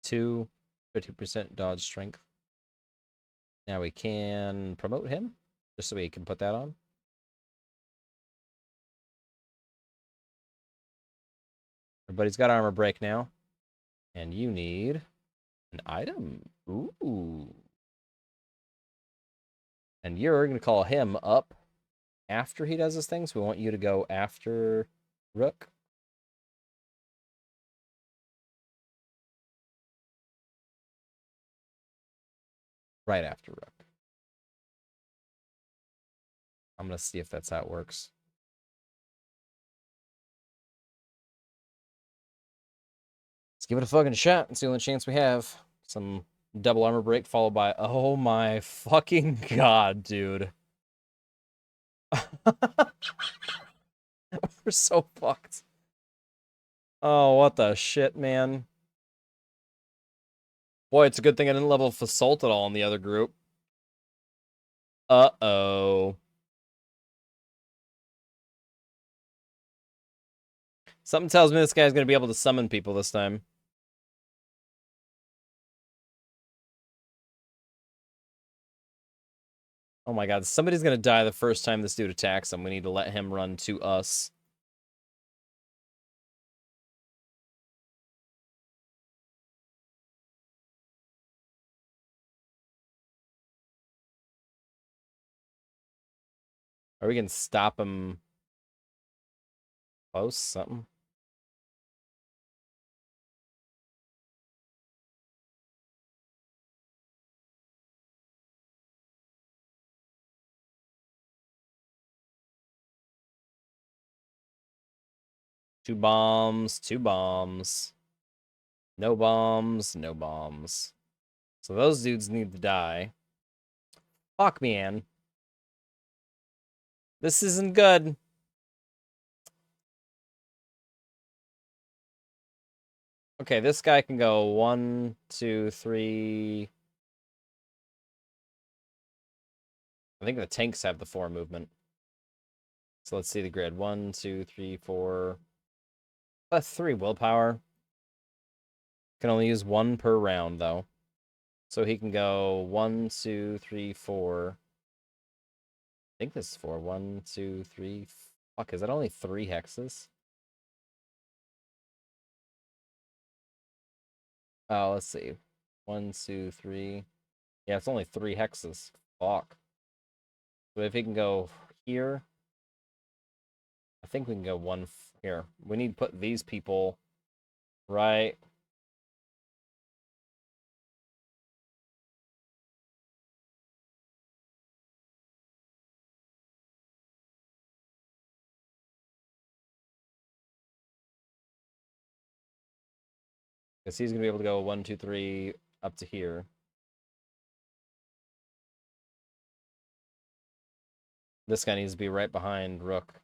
2, 50% dodge strength. Now we can promote him. Just so we can put that on. Everybody's got armor break now. And you need an item. Ooh. And you're going to call him up after he does his thing. So we want you to go after Rook. Right after Rook. I'm going to see if that's how it works. Let's give it a fucking shot. It's the only chance we have. Some double armor break followed by... Oh my fucking god, dude. We're so fucked. Oh, what the shit, man. Boy, it's a good thing I didn't level Fasalt at all in the other group. Uh-oh. Something tells me this guy's going to be able to summon people this time. Oh my god, somebody's going to die the first time this dude attacks him. We need to let him run to us. Or we can stop him close, something. Two bombs. No bombs. So those dudes need to die. Fuck, man. This isn't good. Okay, this guy can go 1, 2, 3. I think the tanks have the 4 movement. So let's see the grid. 1, 2, 3, 4. That's 3 willpower. Can only use 1 per round, though. So he can go 1, 2, 3, 4. I think this is 4. 1, 2, 3. Fuck, is that only 3 hexes? Oh, let's see. 1, 2, 3. Yeah, it's only 3 hexes. Fuck. So if he can go here, I think we can go 1 here. We need to put these people right. Because he's going to be able to go 1, 2, 3 up to here. This guy needs to be right behind Rook.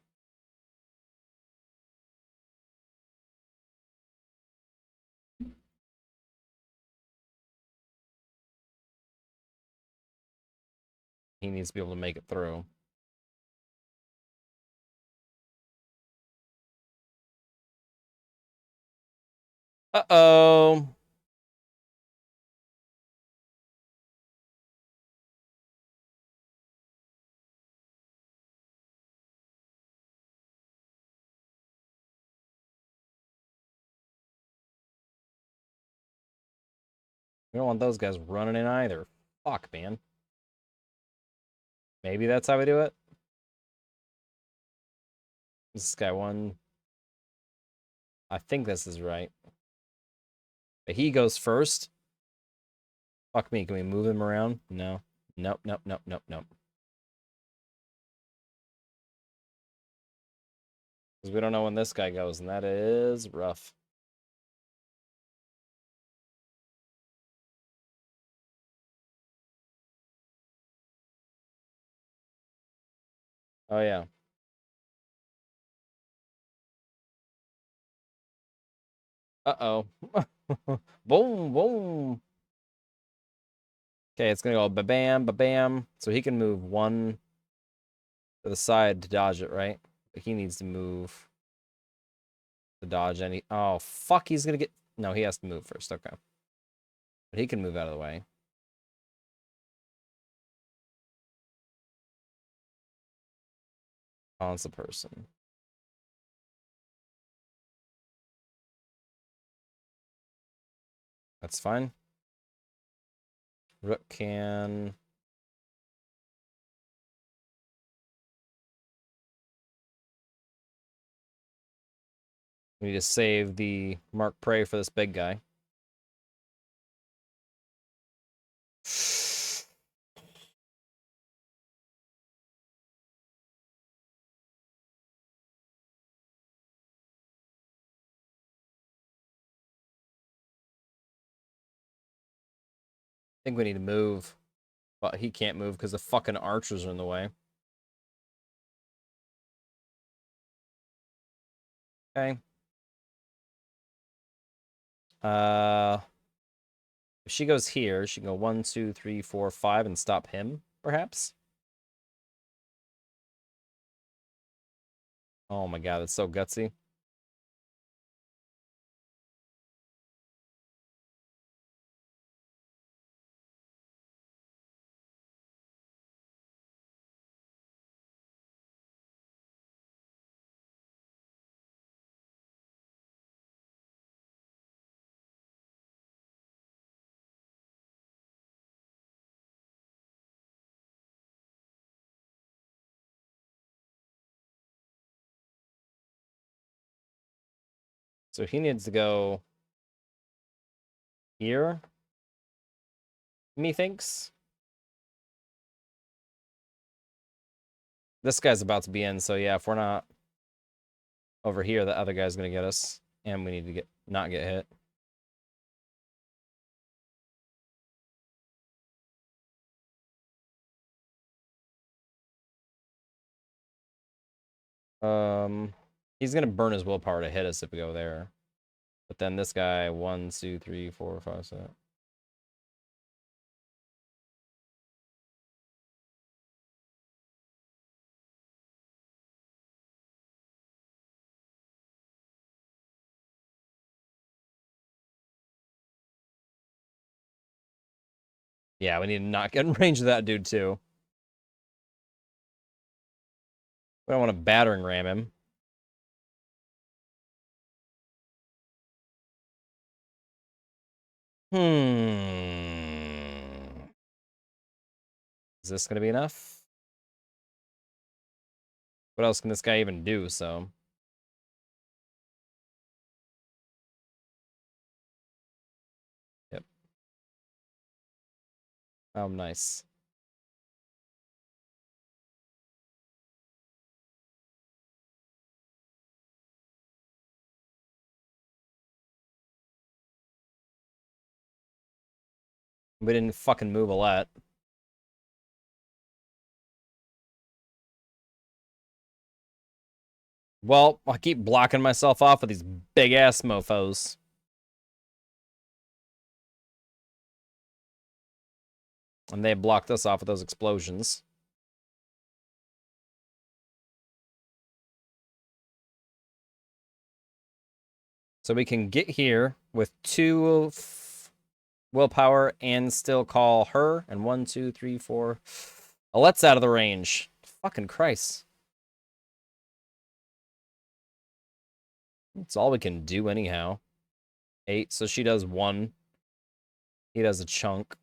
He needs to be able to make it through. Uh-oh. We don't want those guys running in either. Fuck, man. Maybe that's how we do it. This guy won. I think this is right. But he goes first. Fuck me. Can we move him around? No. Nope, nope, nope, nope, nope. Because we don't know when this guy goes, and that is rough. Oh, yeah. Uh-oh. Boom, boom. Okay, it's going to go ba-bam, ba-bam. So he can move 1 to the side to dodge it, right? But he needs to move to dodge any... Oh, fuck, he's going to get... No, he has to move first. Okay. But he can move out of the way. Balance the person. That's fine. Rook can... We need to save the Mark Prey for this big guy. I think we need to move. But he can't move because the fucking archers are in the way. Okay. If she goes here, she can go 1, 2, 3, 4, 5 and stop him, perhaps? Oh my god, that's so gutsy. So he needs to go here, methinks. This guy's about to be in, so yeah, if we're not over here, the other guy's gonna get us. And we need to not get hit. He's gonna burn his willpower to hit us if we go there. But then this guy, 1, 2, 3, 4, 5, 6. Yeah, we need to not get in range of that dude, too. We don't want to battering ram him. Hmm. Is this going to be enough? What else can this guy even do, so... Yep. Oh, nice. We didn't fucking move a lot. Well, I keep blocking myself off with these big-ass mofos. And they blocked us off with those explosions. So we can get here with 2 willpower and still call her. And 1, 2, 3, 4. Alette's out of the range. Fucking Christ. That's all we can do anyhow. 8, so she does 1. He does a chunk.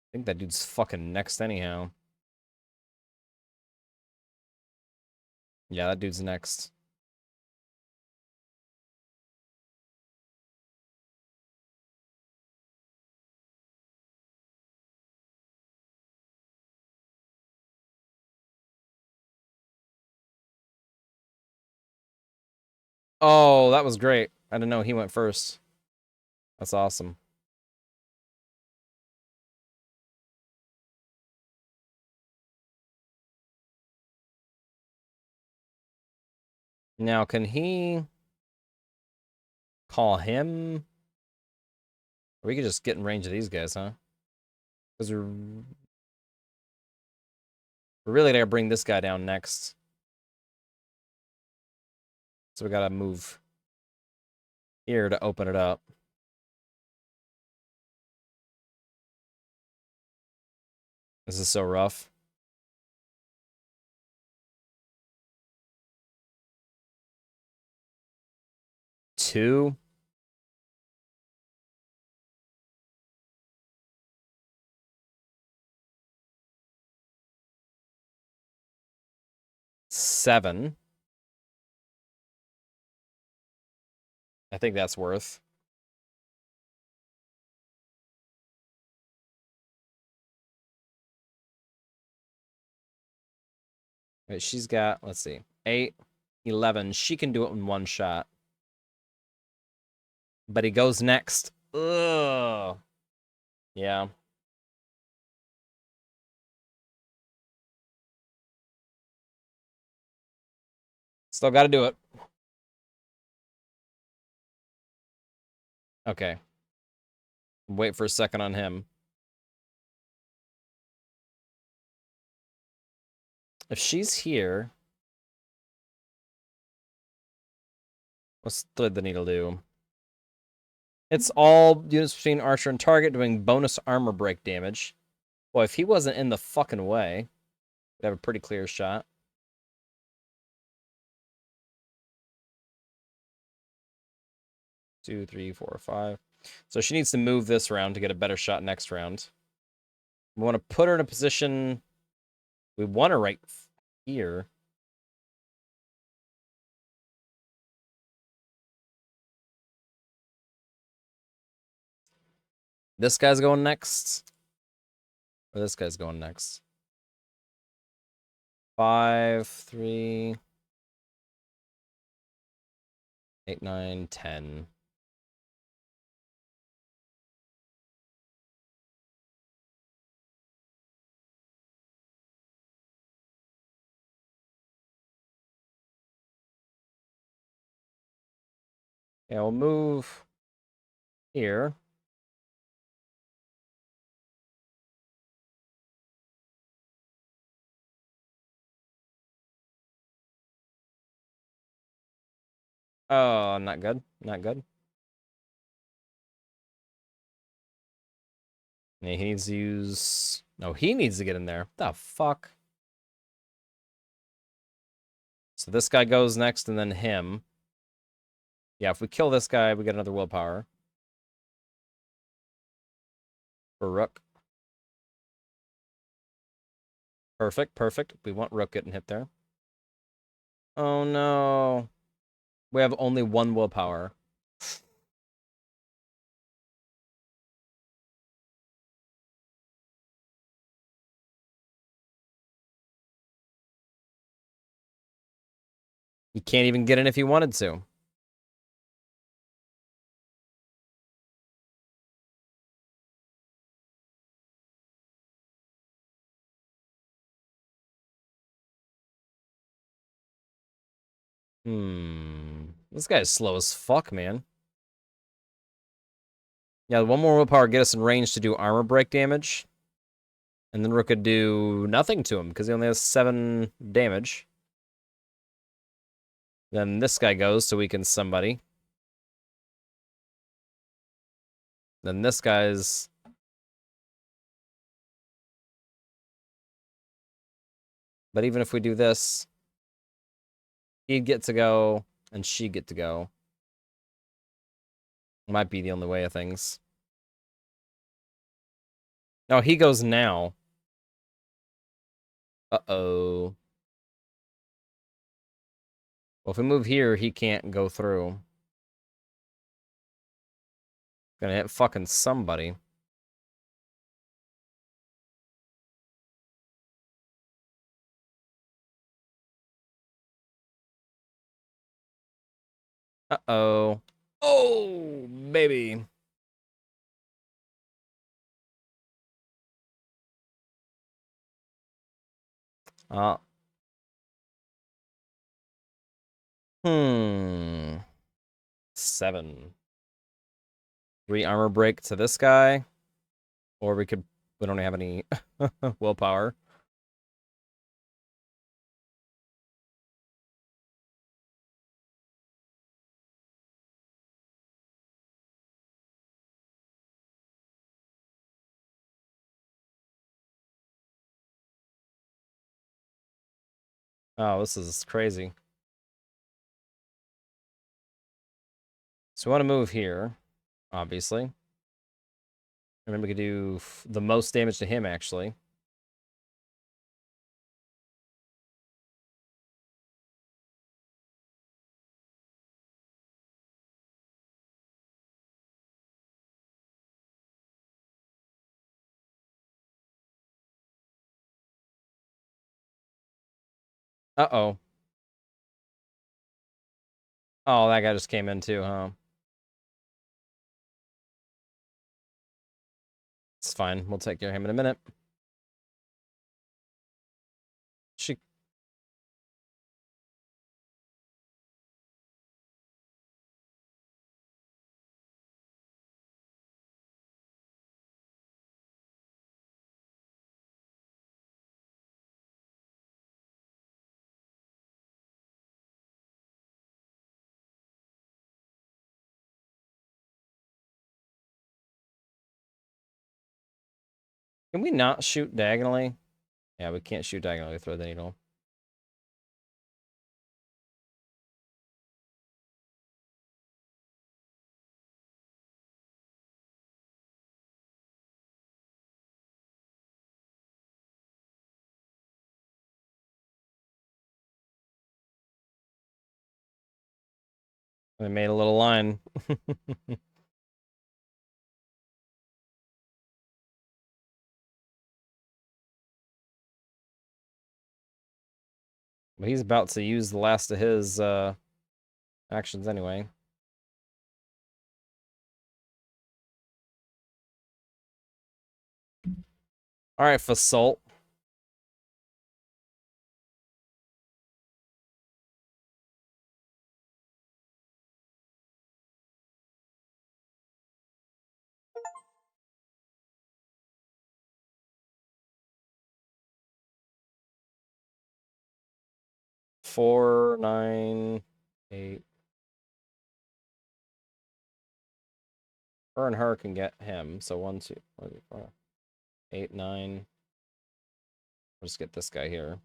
I think that dude's fucking next anyhow. Yeah, that dude's next. Oh, that was great. I didn't know he went first. That's awesome. Now, can he call him? Or we could just get in range of these guys, huh? Because we're really gonna bring this guy down next. So we gotta move here to open it up. This is so rough. Two. Seven. I think that's worth. Wait, she's got, let's see, 8, 11. She can do it in one shot. But he goes next. Ugh. Yeah. Still gotta do it. Okay. Wait for a second on him. If she's here, what's Thread the Needle do? It's all units between Archer and target doing bonus armor break damage. Boy, if he wasn't in the fucking way, we'd have a pretty clear shot. 2, 3, 4, 5. So she needs to move this round to get a better shot next round. We want to put her in a position. We want her right here. This guy's going next. Or this guy's going next. 5, 3, 8, 9, 10. Yeah, we'll move here. Oh, not good. Not good. Yeah, he needs to use... No, he needs to get in there. The fuck? So this guy goes next, and then him. Yeah, if we kill this guy, we get another willpower. For Rook. Perfect, perfect. We want Rook getting hit there. Oh, no. We have only one willpower. He can't even get in if he wanted to. This guy's slow as fuck, man. Yeah, one more willpower get us in range to do armor break damage. And then Rook could do nothing to him, because he only has 7 damage. Then this guy goes to weaken somebody. Then this guy's... But even if we do this, he'd get to go, and she'd get to go. Might be the only way of things. No, he goes now. Uh-oh. Well, if we move here, he can't go through. Gonna hit fucking somebody. Uh-oh. Oh, baby. Uh. 7. 3 armor break to this guy. Or we could... We don't have any willpower. Oh, this is crazy. So we want to move here, obviously. And then we could do the most damage to him, actually. Uh-oh. Oh, that guy just came in too, huh? It's fine. We'll take care of him in a minute. She... Can we not shoot diagonally? Yeah, we can't shoot diagonally with the needle. We made a little line. But he's about to use the last of his actions anyway. Alright, Fasult. Four, 9, 8. Her and her can get him, so 1, 2, 3, 4. 8, 9. We'll just get this guy here.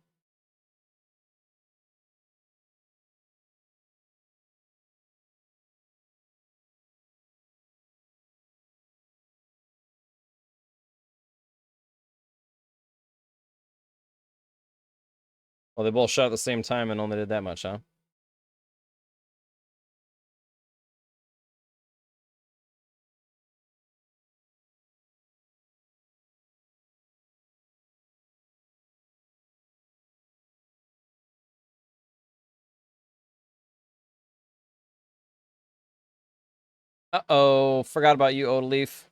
Well, they both shot at the same time and only did that much, huh? Uh-oh. Forgot about you, Odaleaf.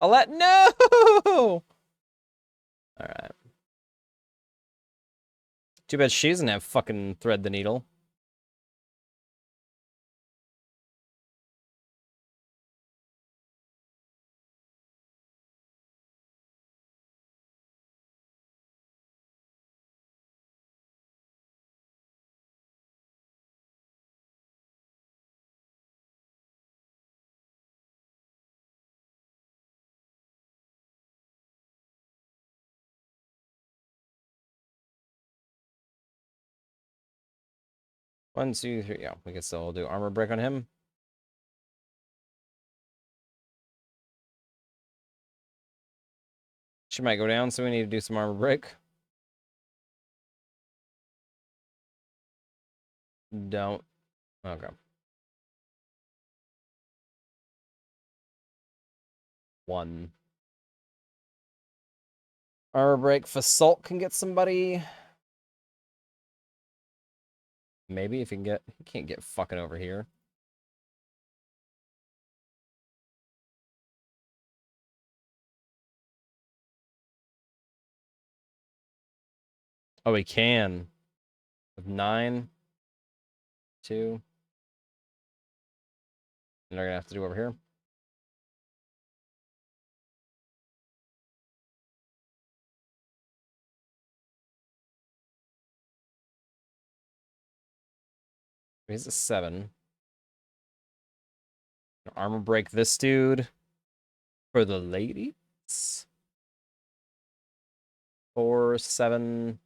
No! Alright. Too bad she doesn't have fucking thread the needle. One, two, three. Yeah, we can still do armor break on him. She might go down, so we need to do some armor break. Don't. Okay. 1. Armor break. Fasalt can get somebody. Maybe if he can get. He can't get fucking over here. Oh, he can. With 9, 2. And they're gonna have to do over here. He's a 7. Armor break this dude. For the ladies. 4, 7.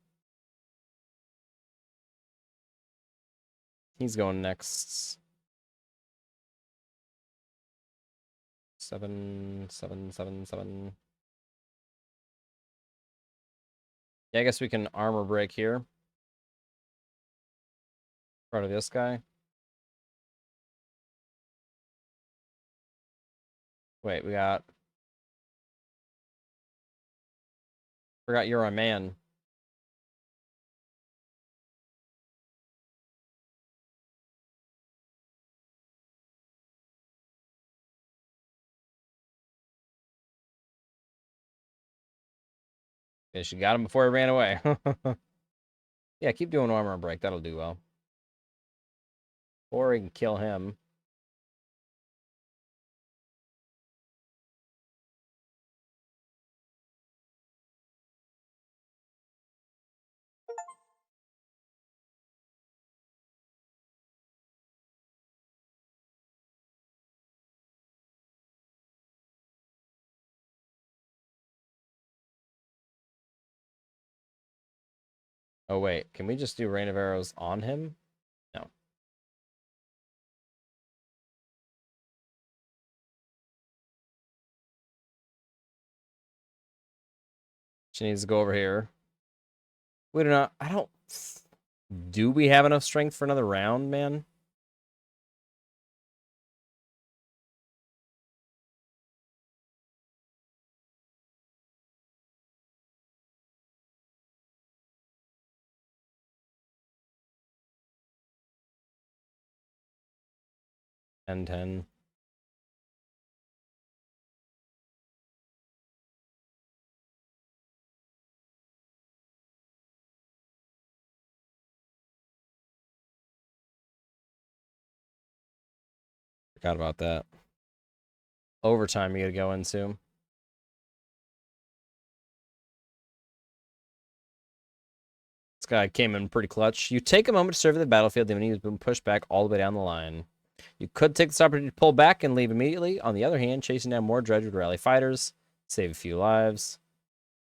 He's going next. 7, 7, 7, 7. Yeah, I guess we can armor break here. Part of this guy. Wait, we got... Forgot you're a man. Yeah, she got him before he ran away. Yeah, keep doing armor break. That'll do well. Or we can kill him. Oh, wait. Can we just do rain of arrows on him? No. She needs to go over here. We do not... I don't... Do we have enough strength for another round, man? Ten, 10. Forgot about that. Overtime you gotta go into. This guy came in pretty clutch. You take a moment to survey the battlefield. The enemy has been pushed back all the way down the line. You could take this opportunity to pull back and leave immediately. On the other hand, chasing down more dredge would rally fighters, save a few lives.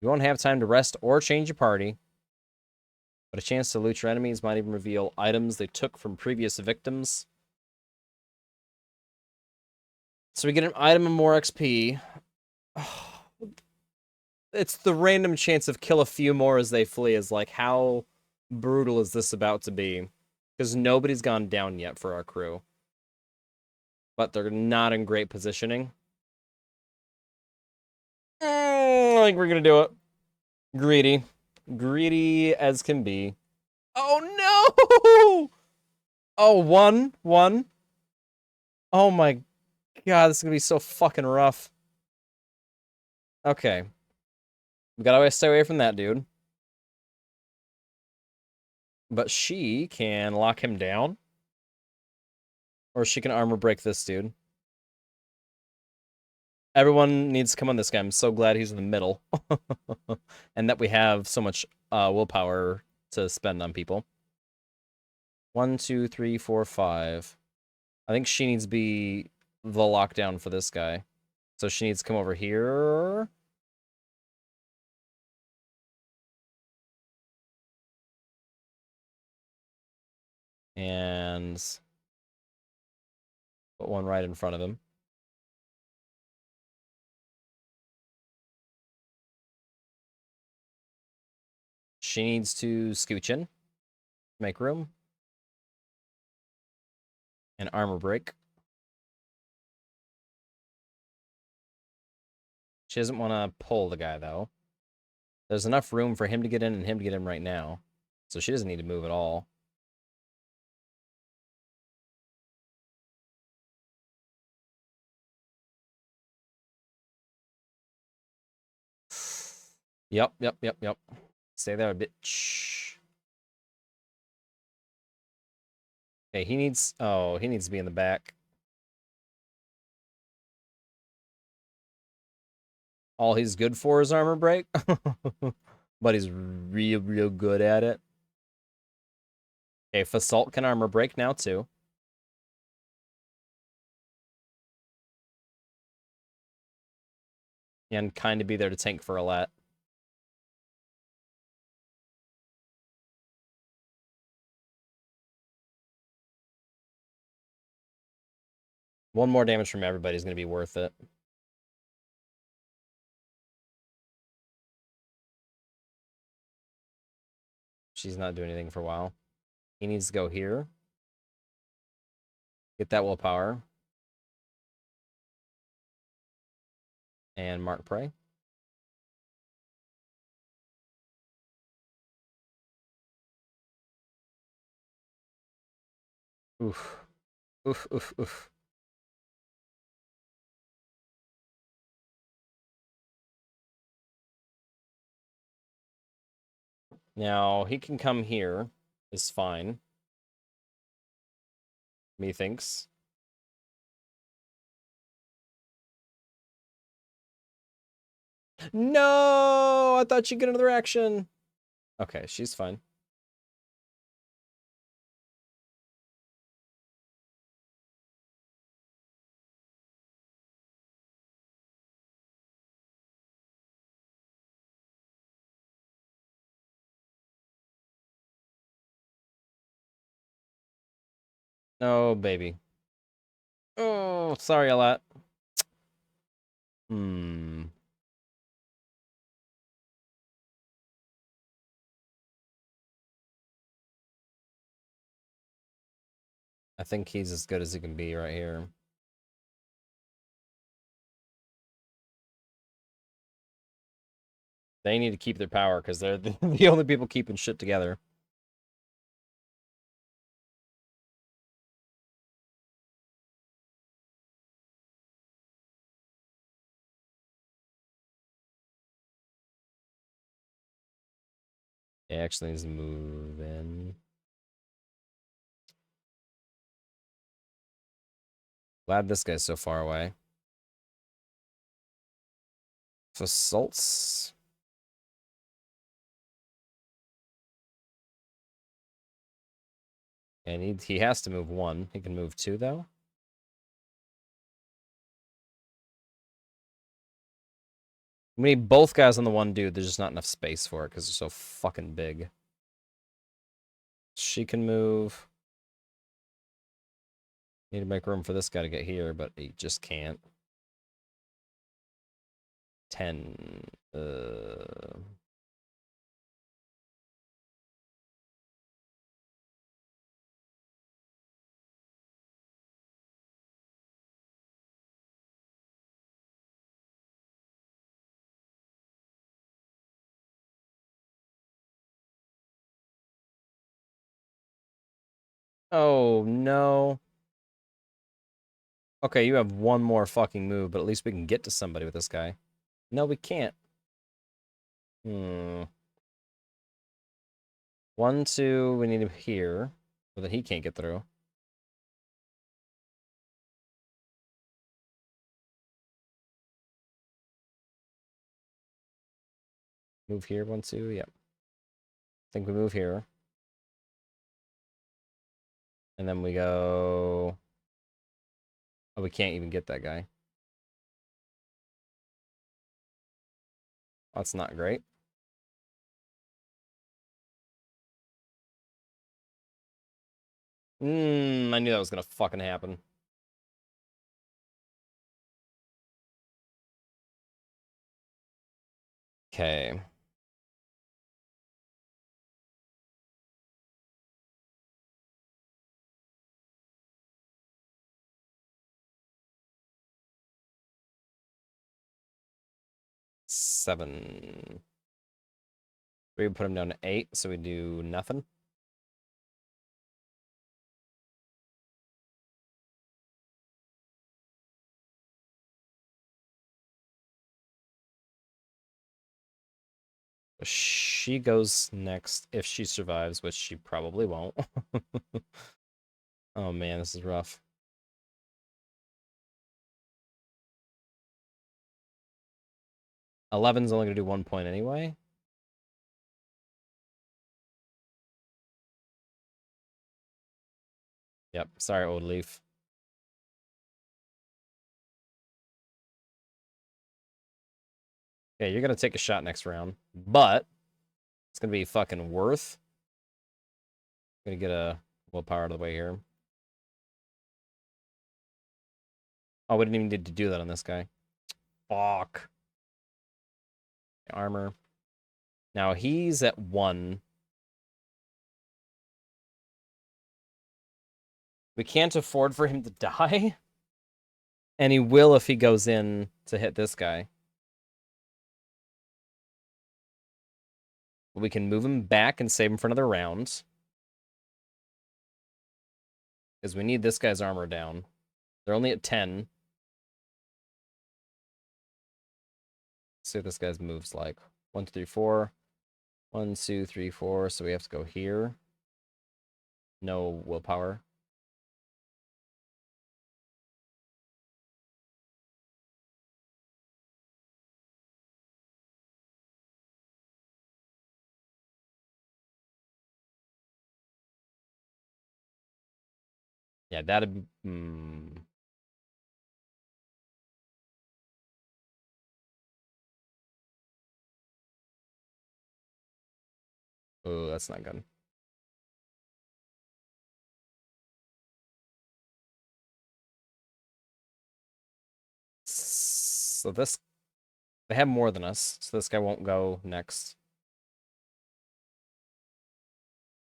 You won't have time to rest or change your party, but a chance to loot your enemies might even reveal items they took from previous victims. So we get an item and more XP. It's the random chance of kill a few more as they flee is like, how brutal is this about to be? Because nobody's gone down yet for our crew. But they're not in great positioning. I think we're gonna do it. Greedy. Greedy as can be. Oh no! Oh, one. Oh my god, this is gonna be so fucking rough. Okay. We gotta stay away from that dude. But she can lock him down. Or she can armor break this dude. Everyone needs to come on this guy. I'm so glad he's in the middle. And that we have so much willpower to spend on people. 1, 2, 3, 4, 5. I think she needs to be the lockdown for this guy. So she needs to come over here. And put one right in front of him. She needs to scooch in. Make room. And armor break. She doesn't want to pull the guy, though. There's enough room for him to get in and him to get in right now. So she doesn't need to move at all. Yep. Stay there, bitch. Okay, he needs... Oh, he needs to be in the back. All he's good for is armor break. But he's real good at it. Okay, Fasalt can armor break now, too. And kind of be there to tank for a lot. One more damage from everybody is going to be worth it. She's not doing anything for a while. He needs to go here. Get that willpower. And mark prey. Oof. Oof. Now, he can come here. Is fine. Methinks. No! I thought she'd get another action. Okay, she's fine. Oh, baby. Oh, sorry a lot. I think he's as good as he can be right here. They need to keep their power because they're the only people keeping shit together. He actually needs to move in. Glad this guy's so far away. Assaults. And he has to move one. He can move two, though. We need both guys on the one dude. There's just not enough space for it because they're so fucking big. She can move. Need to make room for this guy to get here, but he just can't. 10. Oh, no. Okay, you have one more fucking move, but at least we can get to somebody with this guy. No, we can't. 1, 2, we need him here, so that he can't get through. Move here, 1, 2, yep. I think we move here. And then we go... Oh, we can't even get that guy. That's not great. I knew that was gonna fucking happen. Okay. Seven. We put him down to 8, so we do nothing. She goes next if she survives, which she probably won't. Oh man, this is rough. 11's only gonna do 1 point anyway. Yep, sorry, old leaf. Okay, you're gonna take a shot next round, but it's gonna be fucking worth. Gonna get a willpower out of the way here. Oh, we didn't even need to do that on this guy. Fuck. Armor. Now he's at 1. We can't afford for him to die. And he will if he goes in to hit this guy. We can move him back and save him for another round. Because we need this guy's armor down. They're only at 10. Let's see what this guy's moves like. 1, 2, 3, 4. 1, 2, 3, 4. So we have to go here. No willpower. Yeah, that'd be... Oh, that's not good. So this... They have more than us, so this guy won't go next.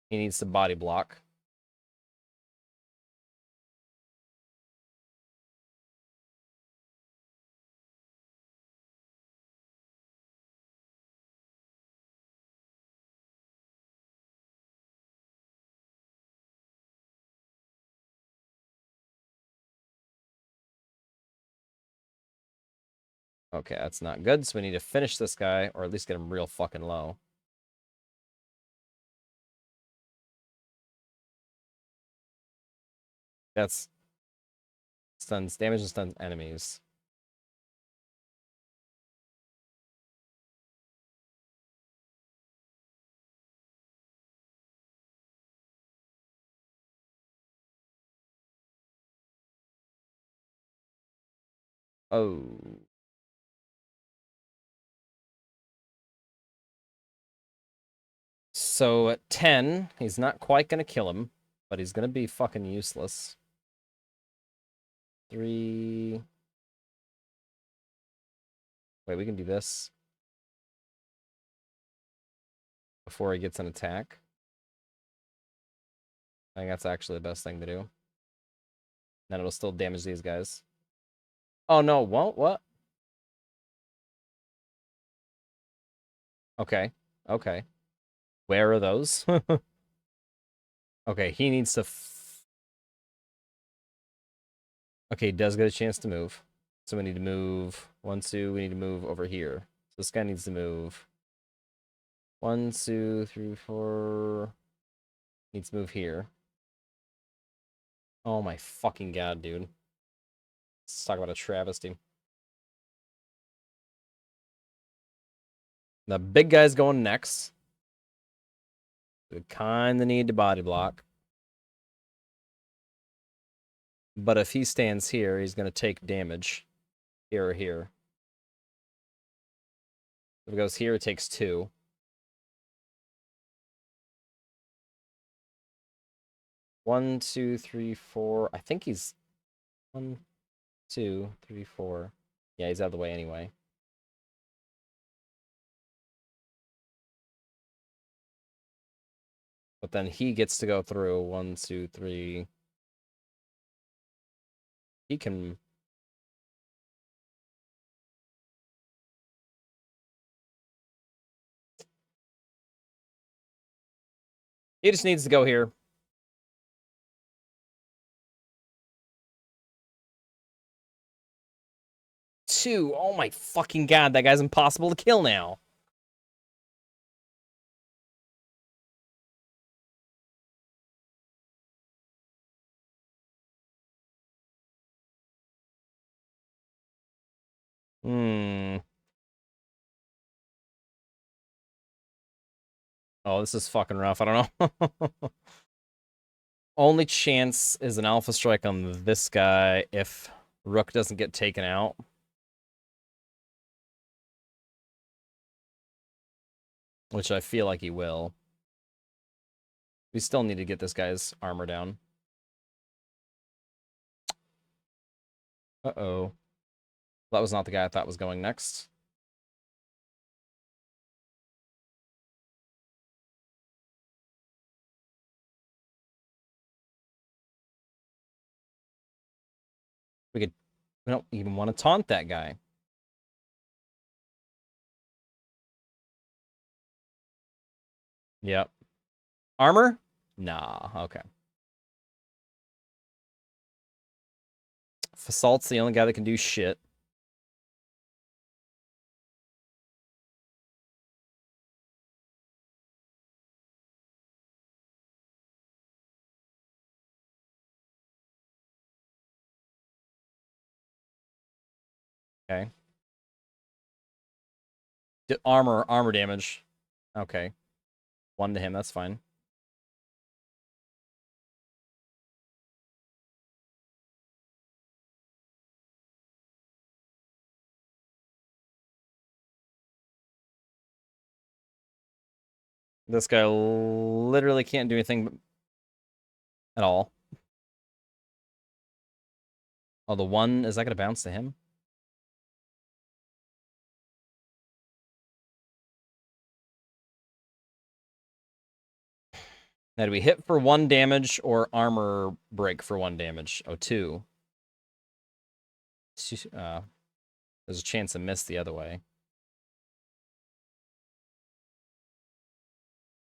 He needs to body block. Okay, that's not good, so we need to finish this guy, or at least get him real fucking low. That's... Stuns damage and stuns enemies. Oh. So at 10, he's not quite gonna kill him, but he's gonna be fucking useless. 3. Wait, we can do this before he gets an attack. I think that's actually the best thing to do. Then it'll still damage these guys. Oh no, won't? What? Okay. Okay. Where are those? Okay, he needs to... Okay, he does get a chance to move. So we need to move... 1, 2, we need to move over here. So this guy needs to move... 1, 2, 3, 4... Needs to move here. Oh my fucking god, dude. Let's talk about a travesty. The big guy's going next. We kind of need to body block. But if he stands here, he's going to take damage. Here or here. If it goes here, it takes 2. 1, 2, 3, 4. I think he's 1, 2, 3, 4. Yeah, he's out of the way anyway. But then he gets to go through 1, 2, 3. He can... He just needs to go here. 2. Oh my fucking god, that guy's impossible to kill now. Oh, this is fucking rough. I don't know. Only chance is an alpha strike on this guy if Rook doesn't get taken out. Which I feel like he will. We still need to get this guy's armor down. Uh-oh. That was not the guy I thought was going next. We don't even want to taunt that guy. Yep. Armor? Nah, okay. Fasalt's the only guy that can do shit. Okay. Armor damage. Okay. 1 to him, that's fine. This guy literally can't do anything at all. Oh, the 1, is that going to bounce to him? Now, do we hit for 1 damage or armor break for 1 damage? Oh, 2. There's a chance to miss the other way.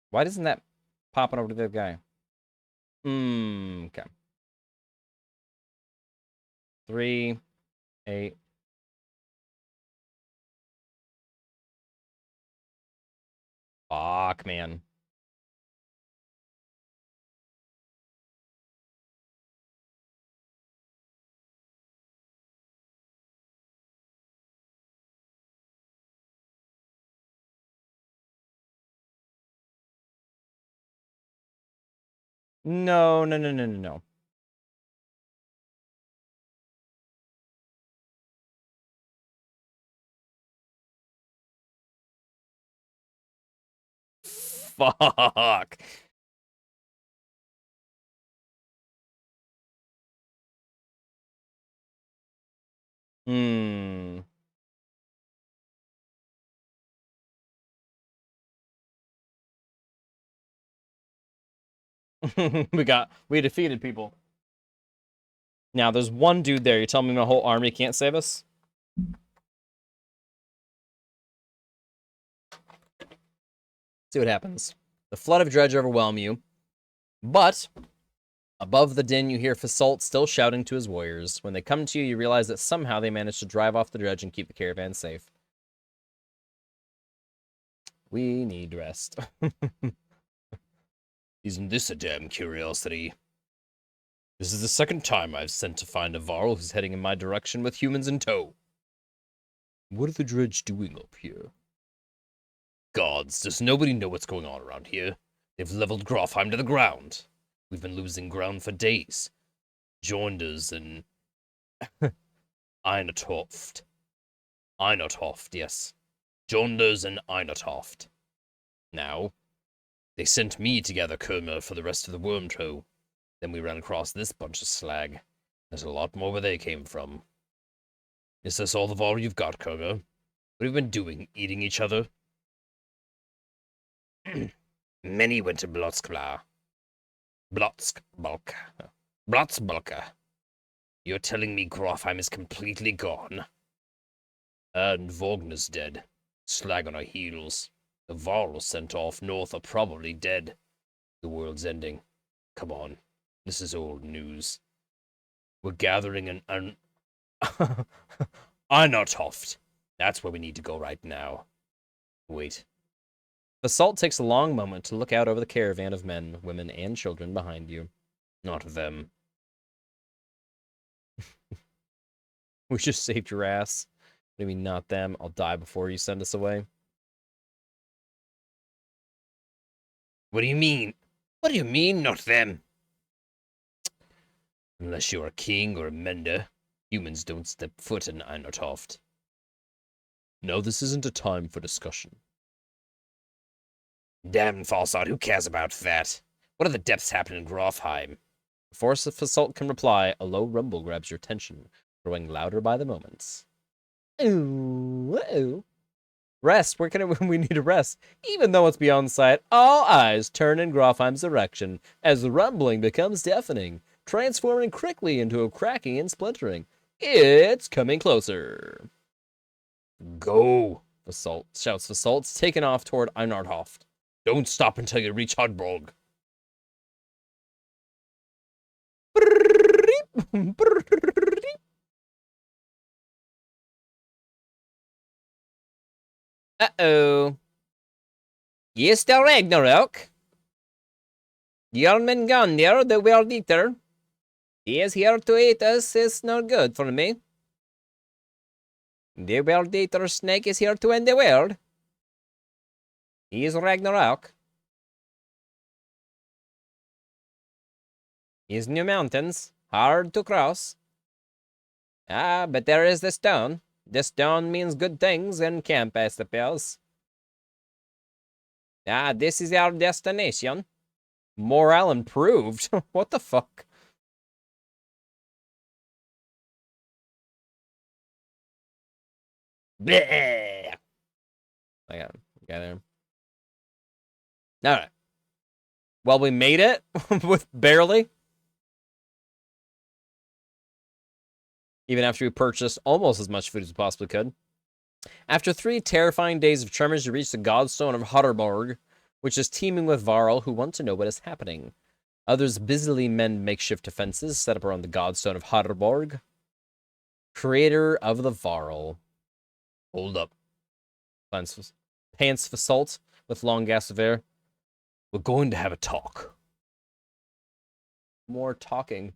Why doesn't that pop it over to the other guy? Okay. 3, 8. Fuck, man. No, no, no, no, no, no. Fuck. Hmm. We defeated people. Now, there's one dude there. You're telling me my whole army can't save us? See what happens. The flood of dredge overwhelm you, but above the din, you hear Fasolt still shouting to his warriors. When they come to you, you realize that somehow they managed to drive off the dredge and keep the caravan safe. We need rest. Isn't this a damn curiosity? This is the second time I've sent to find a Varl who's heading in my direction with humans in tow. What are the dredge doing up here? Gods, does nobody know what's going on around here? They've leveled Grofheim to the ground. We've been losing ground for days. Joinders and Einatoft. Einatoft, yes. Jonders and Einatoft. Now, they sent me to gather Kermer for the rest of the worm tow. Then we ran across this bunch of slag. There's a lot more where they came from. Is this all the Varl you've got, Kermer? What have you been doing? Eating each other? Many went to Blotzkla. Blotzbalka. You're telling me Grofheim is completely gone? And Vogner's dead. Slag on our heels. The Varl sent off north are probably dead. The world's ending. Come on. This is old news. We're gathering an Einartoft. That's where we need to go right now. Wait. Basalt takes a long moment to look out over the caravan of men, women, and children behind you. Not them. We just saved your ass. What do you mean, not them? I'll die before you send us away. What do you mean? What do you mean, not them? Unless you're a king or a mender, humans don't step foot in Einartoft. No, this isn't a time for discussion. Damn, Falsard, who cares about that? What are the depths happening in Grofheim? Before Fasalt can reply, a low rumble grabs your attention, growing louder by the moments. Ooh, ooh. Rest, where can we need to rest? Even though it's beyond sight, all eyes turn in Grofheim's direction as the rumbling becomes deafening, transforming quickly into a cracking and splintering. It's coming closer. Go, Fasalt shouts Fasalt's taken off toward Einartoft. Don't stop until you reach Hudborg. Uh-oh. Yes, the Ragnarok. Jormungandr, the world eater. He is here to eat us. It's not good for me. The world eater snake is here to end the world. He is Ragnarok. His new mountains, hard to cross. Ah, but there is the stone. The stone means good things in camp, I suppose. Ah, this is our destination. Morale improved. What the fuck? Bleh. I got him. Alright. Well, we made it with barely. Even after we purchased almost as much food as we possibly could. After 3 terrifying days of tremors, you reach the Godstone of Hutterborg, which is teeming with Varl who want to know what is happening. Others busily mend makeshift defenses set up around the Godstone of Hutterborg. Creator of the Varl. Hold up. Pants Fasalt with long gasps of air. We're going to have a talk. More talking.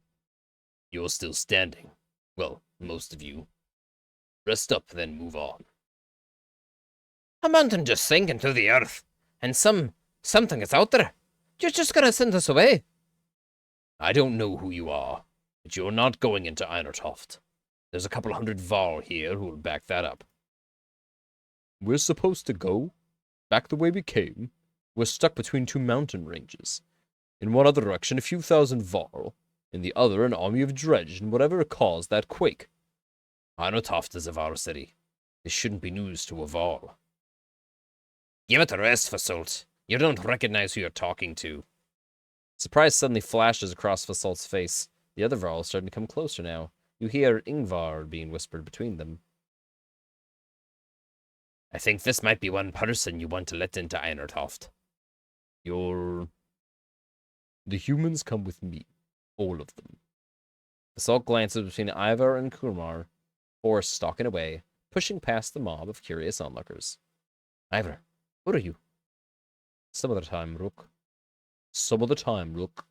You're still standing. Well, most of you. Rest up, then move on. A mountain just sank into the earth, and something is out there. You're just gonna send us away. I don't know who you are, but you're not going into Einartoft. There's a couple hundred Varl here who will back that up. We're supposed to go? Back the way we came? was stuck between two mountain ranges. In one other direction, a few thousand Varl. In the other, an army of dredge, and whatever caused that quake. Anotoft is a Varl city. This shouldn't be news to a Varl. Give it a rest, Fasolt. You don't recognize who you're talking to. Surprise suddenly flashes across Fasolt's face. The other Varl is starting to come closer now. You hear Ingvar being whispered between them. I think this might be one person you want to let into Einertoft. The humans come with me. All of them. Fasalt glances between Ivar and Kurmar, or stalking away, pushing past the mob of curious onlookers. Ivar, what are you? Some of the time, Rook. Some of the time, Rook.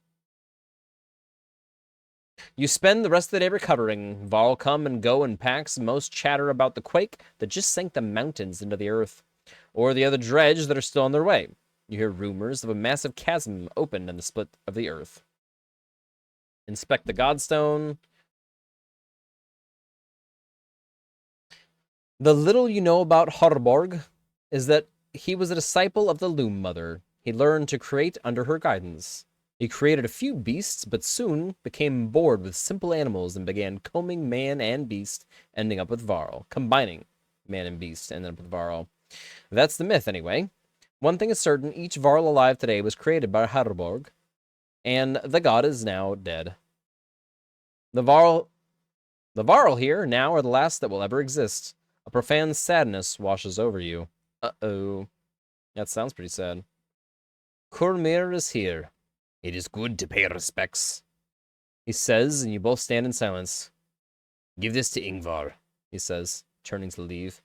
You spend the rest of the day recovering. Varl come and go in packs. Most chatter about the quake that just sank the mountains into the earth, or the other dredge that are still on their way. You hear rumors of a massive chasm opened in the split of the earth. Inspect the Godstone. The little you know about Harborg is that he was a disciple of the Loom Mother. He learned to create under her guidance. He created a few beasts, but soon became bored with simple animals and began combing man and beast, ending up with Varl. Combining man and beast, ending up with Varl. That's the myth, anyway. One thing is certain, each Varl alive today was created by Harborg, and the god is now dead. The Varl here now are the last that will ever exist. A profound sadness washes over you. Uh-oh. That sounds pretty sad. Kurmir is here. It is good to pay respects, he says, and you both stand in silence. Give this to Ingvar, he says, turning to leave.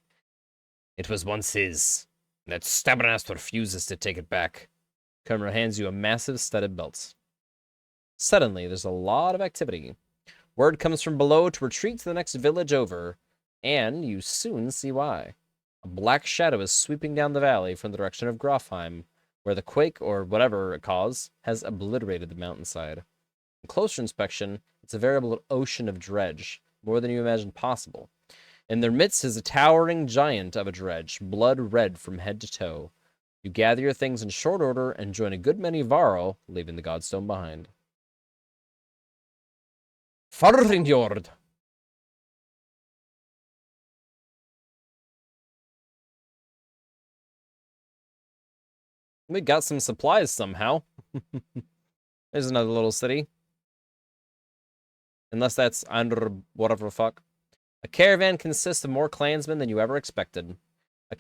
It was once his. That stubborn ass refuses to take it back. Kurmir hands you a massive studded belt. Suddenly, there's a lot of activity. Word comes from below to retreat to the next village over, and you soon see why. A black shadow is sweeping down the valley from the direction of Grofheim, where the quake, or whatever it caused, has obliterated the mountainside. On closer inspection, it's a veritable ocean of dredge, more than you imagined possible. In their midst is a towering giant of a dredge, blood red from head to toe. You gather your things in short order and join a good many Varl, leaving the Godstone behind. Farringjord! We got some supplies somehow. There's another little city. Unless that's under whatever the fuck. A caravan consists of more clansmen than you ever expected.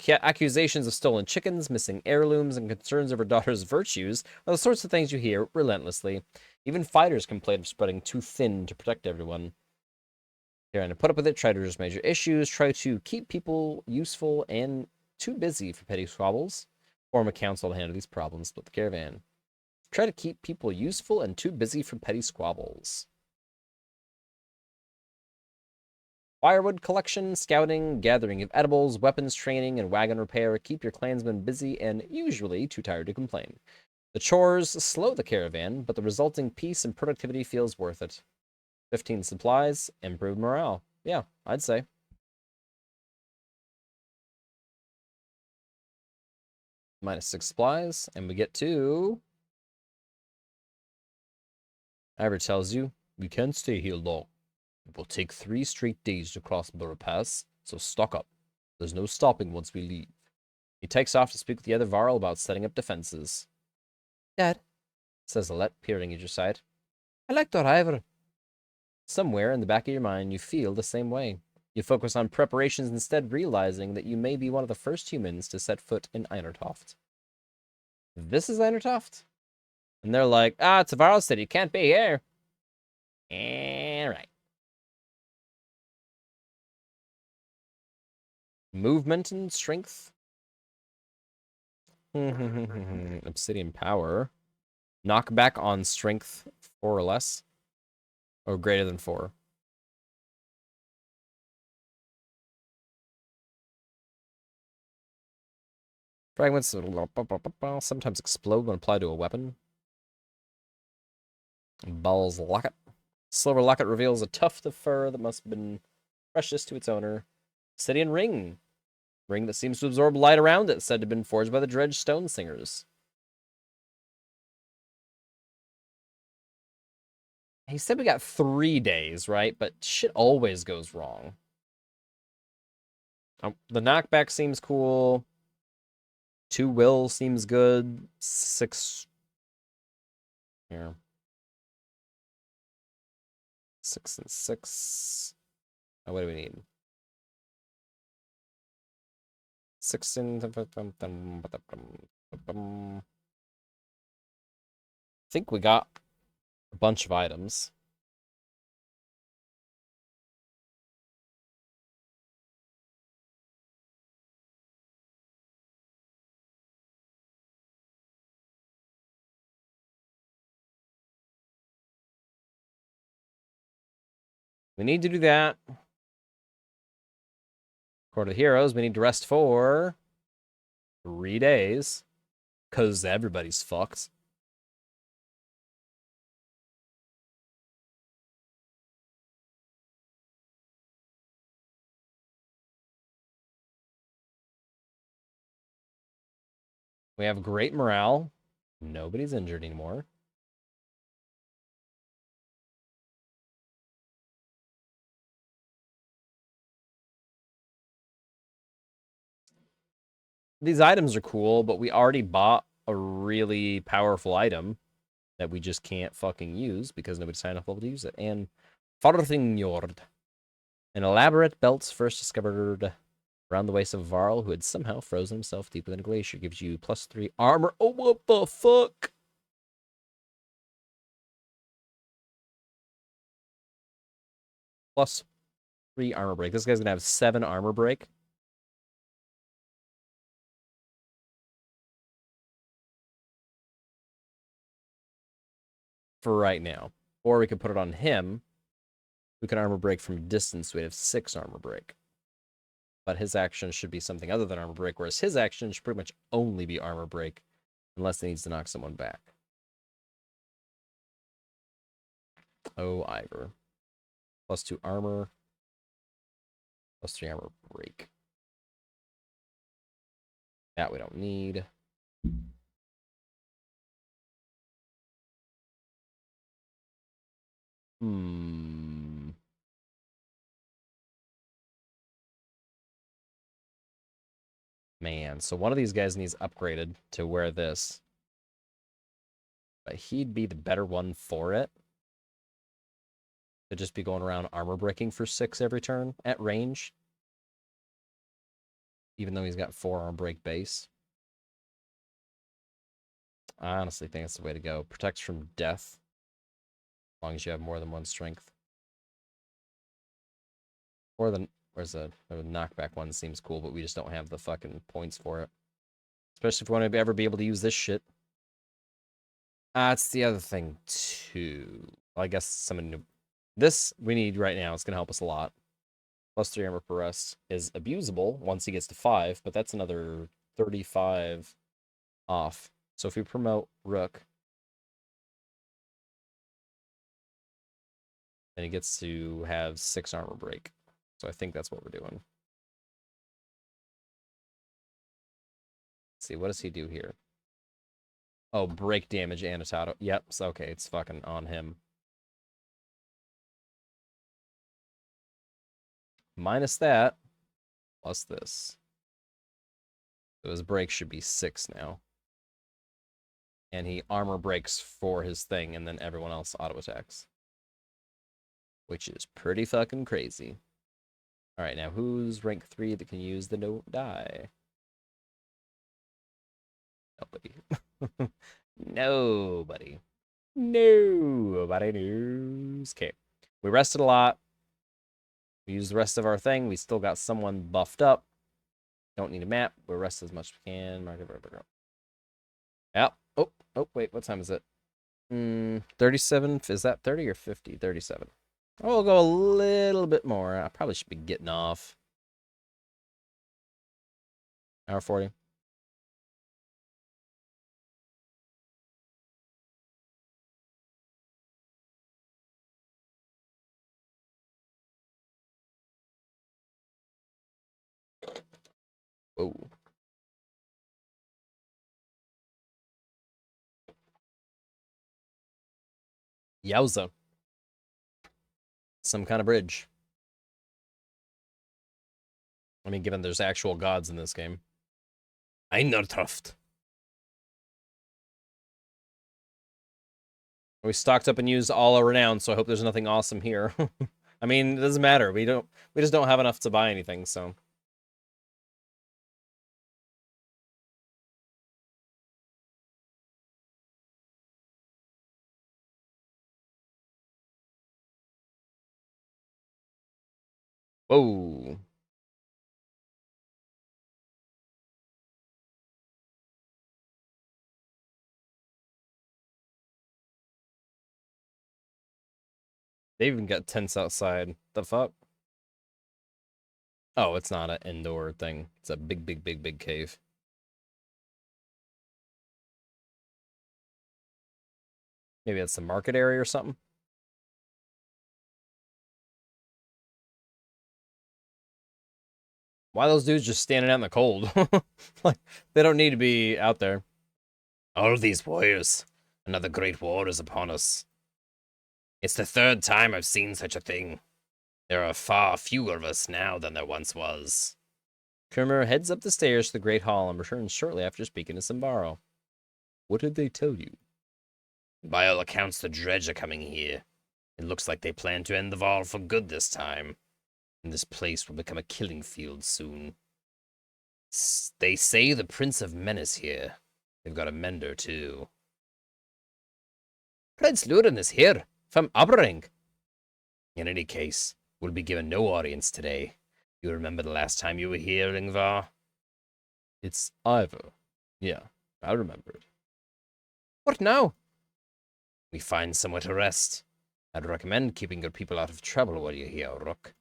Accusations of stolen chickens, missing heirlooms, and concerns over daughter's virtues are the sorts of things you hear relentlessly. Even fighters complain of spreading too thin to protect everyone. Trying to put up with it, try to address major issues, try to keep people useful and too busy for petty squabbles. Form a council to handle these problems, split the caravan. Try to keep people useful and too busy for petty squabbles. Firewood collection, scouting, gathering of edibles, weapons training, and wagon repair keep your clansmen busy and usually too tired to complain. The chores slow the caravan, but the resulting peace and productivity feels worth it. 15 supplies, improved morale. Yeah, I'd say. -6 supplies, and we get to... Ivor tells you, we can't stay here long. It will take 3 straight days to cross Burrow Pass, so stock up. There's no stopping once we leave. He takes off to speak with the other Varl about setting up defenses. Dad, says Alette, peering at your side. I like that Ivor. Somewhere in the back of your mind, you feel the same way. You focus on preparations instead, realizing that you may be one of the first humans to set foot in Einertoft. This is Einertoft? And they're like, it's a Varl city, can't be here. Alright. Movement and strength. Obsidian power. Knockback on strength 4 or less. Or greater than 4. Fragments sometimes explode when applied to a weapon. Ball's locket. Silver locket reveals a tuft of fur that must have been precious to its owner. Obsidian ring. Ring that seems to absorb light around it, said to have been forged by the Dredge Stone Singers. He said we got 3 days, right? But shit always goes wrong. The knockback seems cool. 2 will seems good. 6. Here. 6 and 6. Oh, what do we need? 6 and... I think we got a bunch of items. We need to do that. According to heroes, we need to rest for 3 days. Because everybody's fucked. We have great morale. Nobody's injured anymore. These items are cool, but we already bought a really powerful item that we just can't fucking use because nobody signed up to use it. And Farthingjord. An elaborate belt first discovered around the waist of Varl, who had somehow frozen himself deep within a glacier, gives you +3 armor. Oh, what the fuck? +3 armor break. This guy's gonna have 7 armor break. For right now. Or we could put it on him. We can armor break from distance, so we have 6 armor break. But his action should be something other than armor break, whereas his action should pretty much only be armor break, unless he needs to knock someone back. Oh, Ivor. +2 armor. +3 armor break. That we don't need. Man, so one of these guys needs upgraded to wear this. But he'd be the better one for it. To just be going around armor breaking for 6 every turn at range. Even though he's got 4 armor break base. I honestly think that's the way to go. Protects from death. As long as you have more than 1 strength. Or the knockback one seems cool, but we just don't have the fucking points for it. Especially if we want to ever be able to use this shit. That's the other thing, too. Well, I guess someone... This we need right now. It's going to help us a lot. +3 armor per rest is abusable once he gets to 5, but that's another 35 off. So if we promote Rook, then he gets to have 6 armor break. So I think that's what we're doing. Let's see, what does he do here? Oh, break damage and auto. Yep, so okay, it's fucking on him. Minus that, plus this. So his break should be 6 now. And he armor breaks for his thing, and then everyone else auto attacks. Which is pretty fucking crazy. Alright, now who's rank 3 that can use the no die? Nobody. Nobody. Nobody knows. Okay. We rested a lot. We used the rest of our thing. We still got someone buffed up. Don't need a map. We'll rest as much as we can. Mark it. Yep. Oh, wait. What time is it? 37. Is that 30 or 50? 37. Oh, we'll go a little bit more. I probably should be getting off. Hour 40. Whoa. Yowza. Some kind of bridge. I mean, given there's actual gods in this game. Einertraft. We stocked up and used all our renown, so I hope there's nothing awesome here. I mean, it doesn't matter. We just don't have enough to buy anything, so. Whoa. They even got tents outside. The fuck? Oh, it's not an indoor thing. It's a big, big, big, big cave. Maybe it's the market area or something. Why are those dudes just standing out in the cold? Like, they don't need to be out there. All these warriors. Another great war is upon us. It's the third time I've seen such a thing. There are far fewer of us now than there once was. Kermer heads up the stairs to the Great Hall and returns shortly after speaking to Simbaro. What did they tell you? By all accounts, the Dredge are coming here. It looks like they plan to end the Vaal for good this time. And this place will become a killing field soon. They say the Prince of Men is here. They've got a mender, too. Prince Lurin is here, from Aberring. In any case, we'll be given no audience today. You remember the last time you were here, Ingvar? It's Ivor. Yeah, I remembered. What now? We find somewhere to rest. I'd recommend keeping your people out of trouble while you're here, Rook.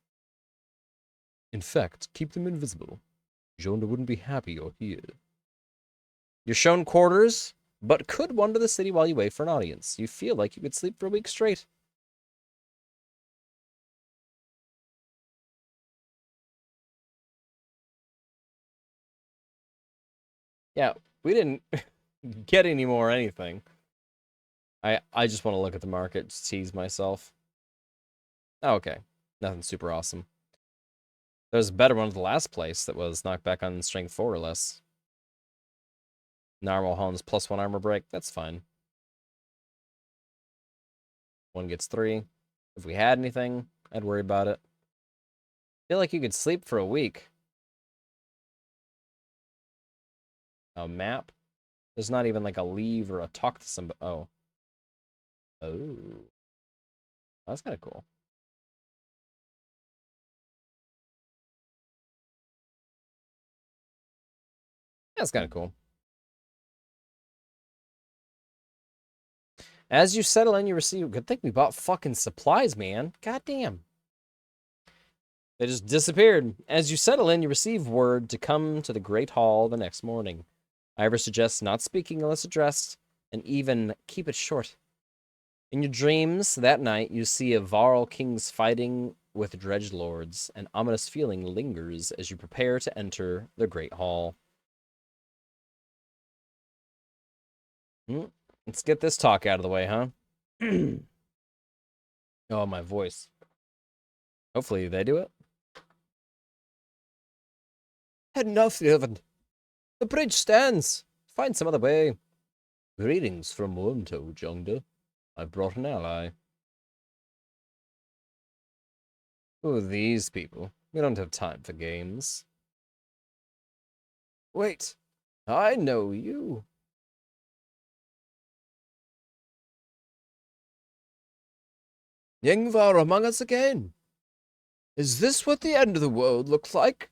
In fact, keep them invisible. Jonda wouldn't be happy you're here. You're shown quarters, but could wander the city while you wait for an audience. You feel like you could sleep for a week straight. Yeah, we didn't get any more anything. I just want to look at the market, just tease myself. Oh, okay. Nothing super awesome. There's a better one at the last place that was knocked back on strength 4 or less. Narwhal Hound's +1 armor break. That's fine. One gets 3. If we had anything, I'd worry about it. Feel like you could sleep for a week. A map? There's not even like a leave or a talk to somebody. Oh. Oh. That's kind of cool. That's kind of cool. As you settle in, you receive... Good thing we bought fucking supplies, man. Goddamn. They just disappeared. As you settle in, you receive word to come to the Great Hall the next morning. Ivor suggests not speaking unless addressed, and even keep it short. In your dreams that night, you see a Varl kings fighting with dredge lords. An ominous feeling lingers as you prepare to enter the Great Hall. Let's get this talk out of the way, huh? Oh, my voice. Hopefully they do it. Enough, Irvin. The bridge stands. Find some other way. Greetings from Wurmto, Jongda. I've brought an ally. Who are these people? We don't have time for games. Wait. I know you. Yngvar among us again. Is this what the end of the world looks like?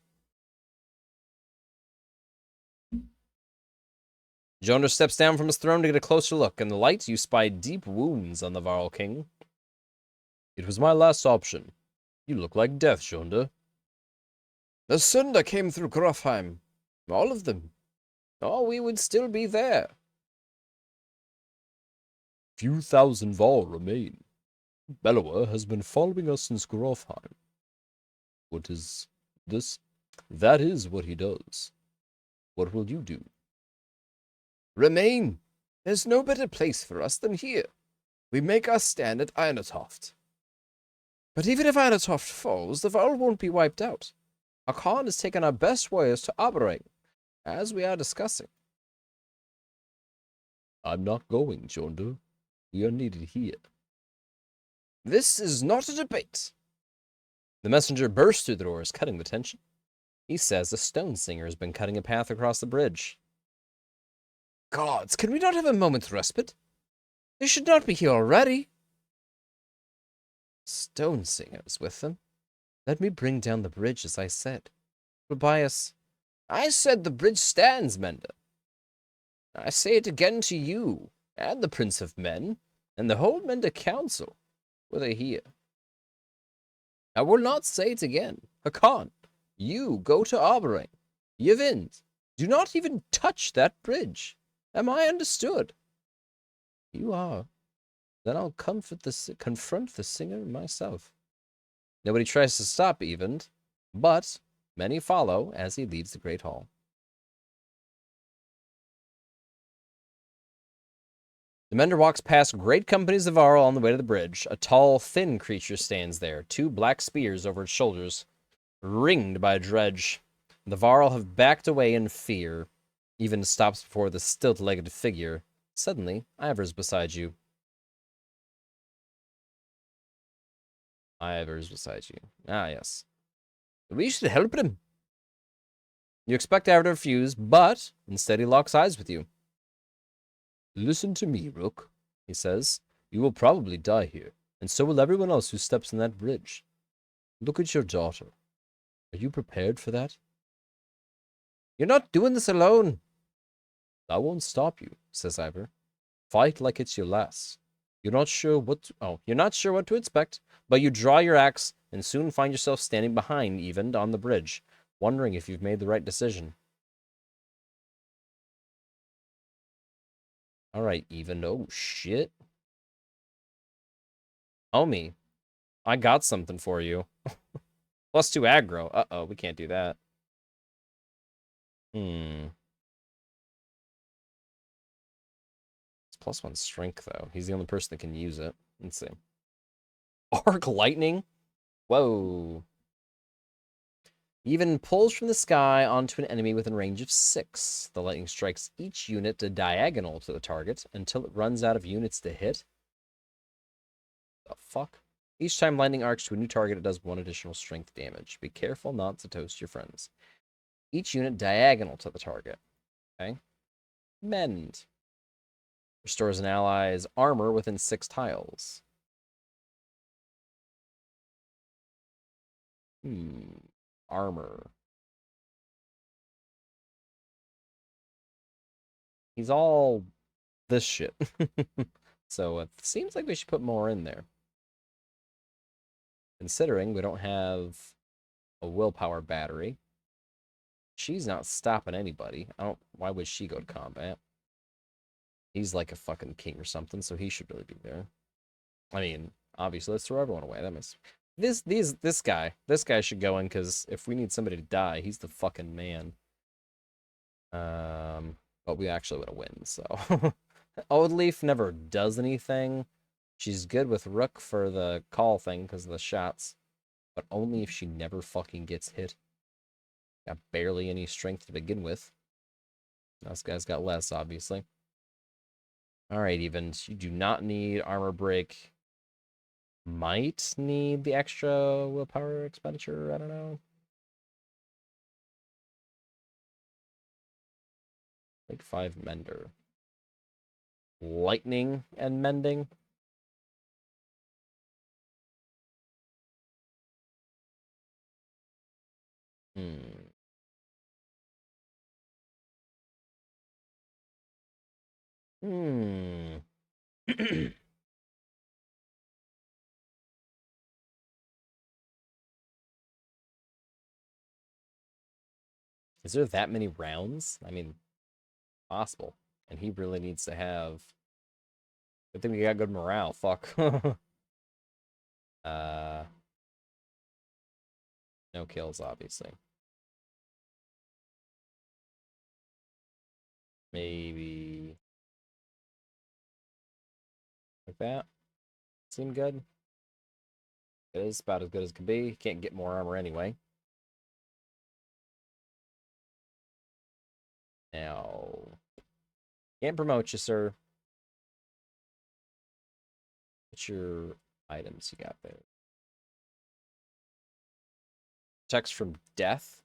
Jonder steps down from his throne to get a closer look. In the light, you spy deep wounds on the Varl King. It was my last option. You look like death, Jonder. The Sunda came through Grofheim. All of them. Or we would still be there. Few thousand Varl remain. Bellower has been following us since Grofheim. What is this? That is what he does. What will you do? Remain. There's no better place for us than here. We make our stand at Ironatoft. But even if Anatoft falls, the Varl won't be wiped out. Hakan has taken our best warriors to Aberrain, as we are discussing. I'm not going, Jondu. We are needed here. This is not a debate. The messenger bursts through the doors, cutting the tension. He says the stone singer has been cutting a path across the bridge. Gods, can we not have a moment's respite? They should not be here already. Stone singers with them. Let me bring down the bridge, as I said. Tobias, I said the bridge stands, Menda. I say it again to you, and the Prince of Men, and the whole Menda Council, were they here. I will not say it again. Hakan, you go to Aberrain. Yevint, do not even touch that bridge. Am I understood? You are. Then I'll confront the singer myself. Nobody tries to stop Evend, but many follow as he leaves the Great Hall. The mender walks past great companies of Varl on the way to the bridge. A tall, thin creature stands there, two black spears over its shoulders, ringed by a dredge. The Varl have backed away in fear. Even stops before the stilt-legged figure. Suddenly, Ivor's beside you. Ivor's beside you. Ah, yes. We should help him. You expect Ivor to refuse, but instead he locks eyes with you. Listen to me, Rook, he says. You will probably die here, and so will everyone else who steps on that bridge. Look at your daughter. Are you prepared for that? You're not doing this alone. I won't stop you, says Ivor. Fight like it's your last. You're not sure what to expect, but you draw your axe and soon find yourself standing behind Evend on the bridge, wondering if you've made the right decision. All right, Evend. Oh, shit. Homie, I got something for you. +2 aggro. Uh-oh, we can't do that. It's +1 strength, though. He's the only person that can use it. Let's see. Arc lightning? Whoa. Even pulls from the sky onto an enemy within range of 6. The lightning strikes each unit diagonal to the target until it runs out of units to hit. The fuck? Each time lightning arcs to a new target, it does 1 additional strength damage. Be careful not to toast your friends. Each unit diagonal to the target. Okay? Mend. Restores an ally's armor within 6 tiles. Armor. He's all this shit. So it seems like we should put more in there. Considering we don't have a willpower battery. She's not stopping anybody. Why would she go to combat? He's like a fucking king or something, so he should really be there. I mean, obviously, let's throw everyone away. That makes this guy should go in, because if we need somebody to die, he's the fucking man. But we actually would have win, so. Old Leaf never does anything. She's good with Rook for the call thing because of the shots, but only if she never fucking gets hit. Got barely any strength to begin with. This guy's got less, obviously. Alright, Evend. You do not need armor break. Might need the extra willpower expenditure. I don't know. Like 5 mender. Lightning and mending. Is there that many rounds? I mean, possible. And he really needs to have... Good thing we got good morale. Fuck. No kills, obviously. Maybe... like that? Seem good? It is about as good as it can be. Can't get more armor anyway. Now, can't promote you, sir. What's your items you got there? Protects from death.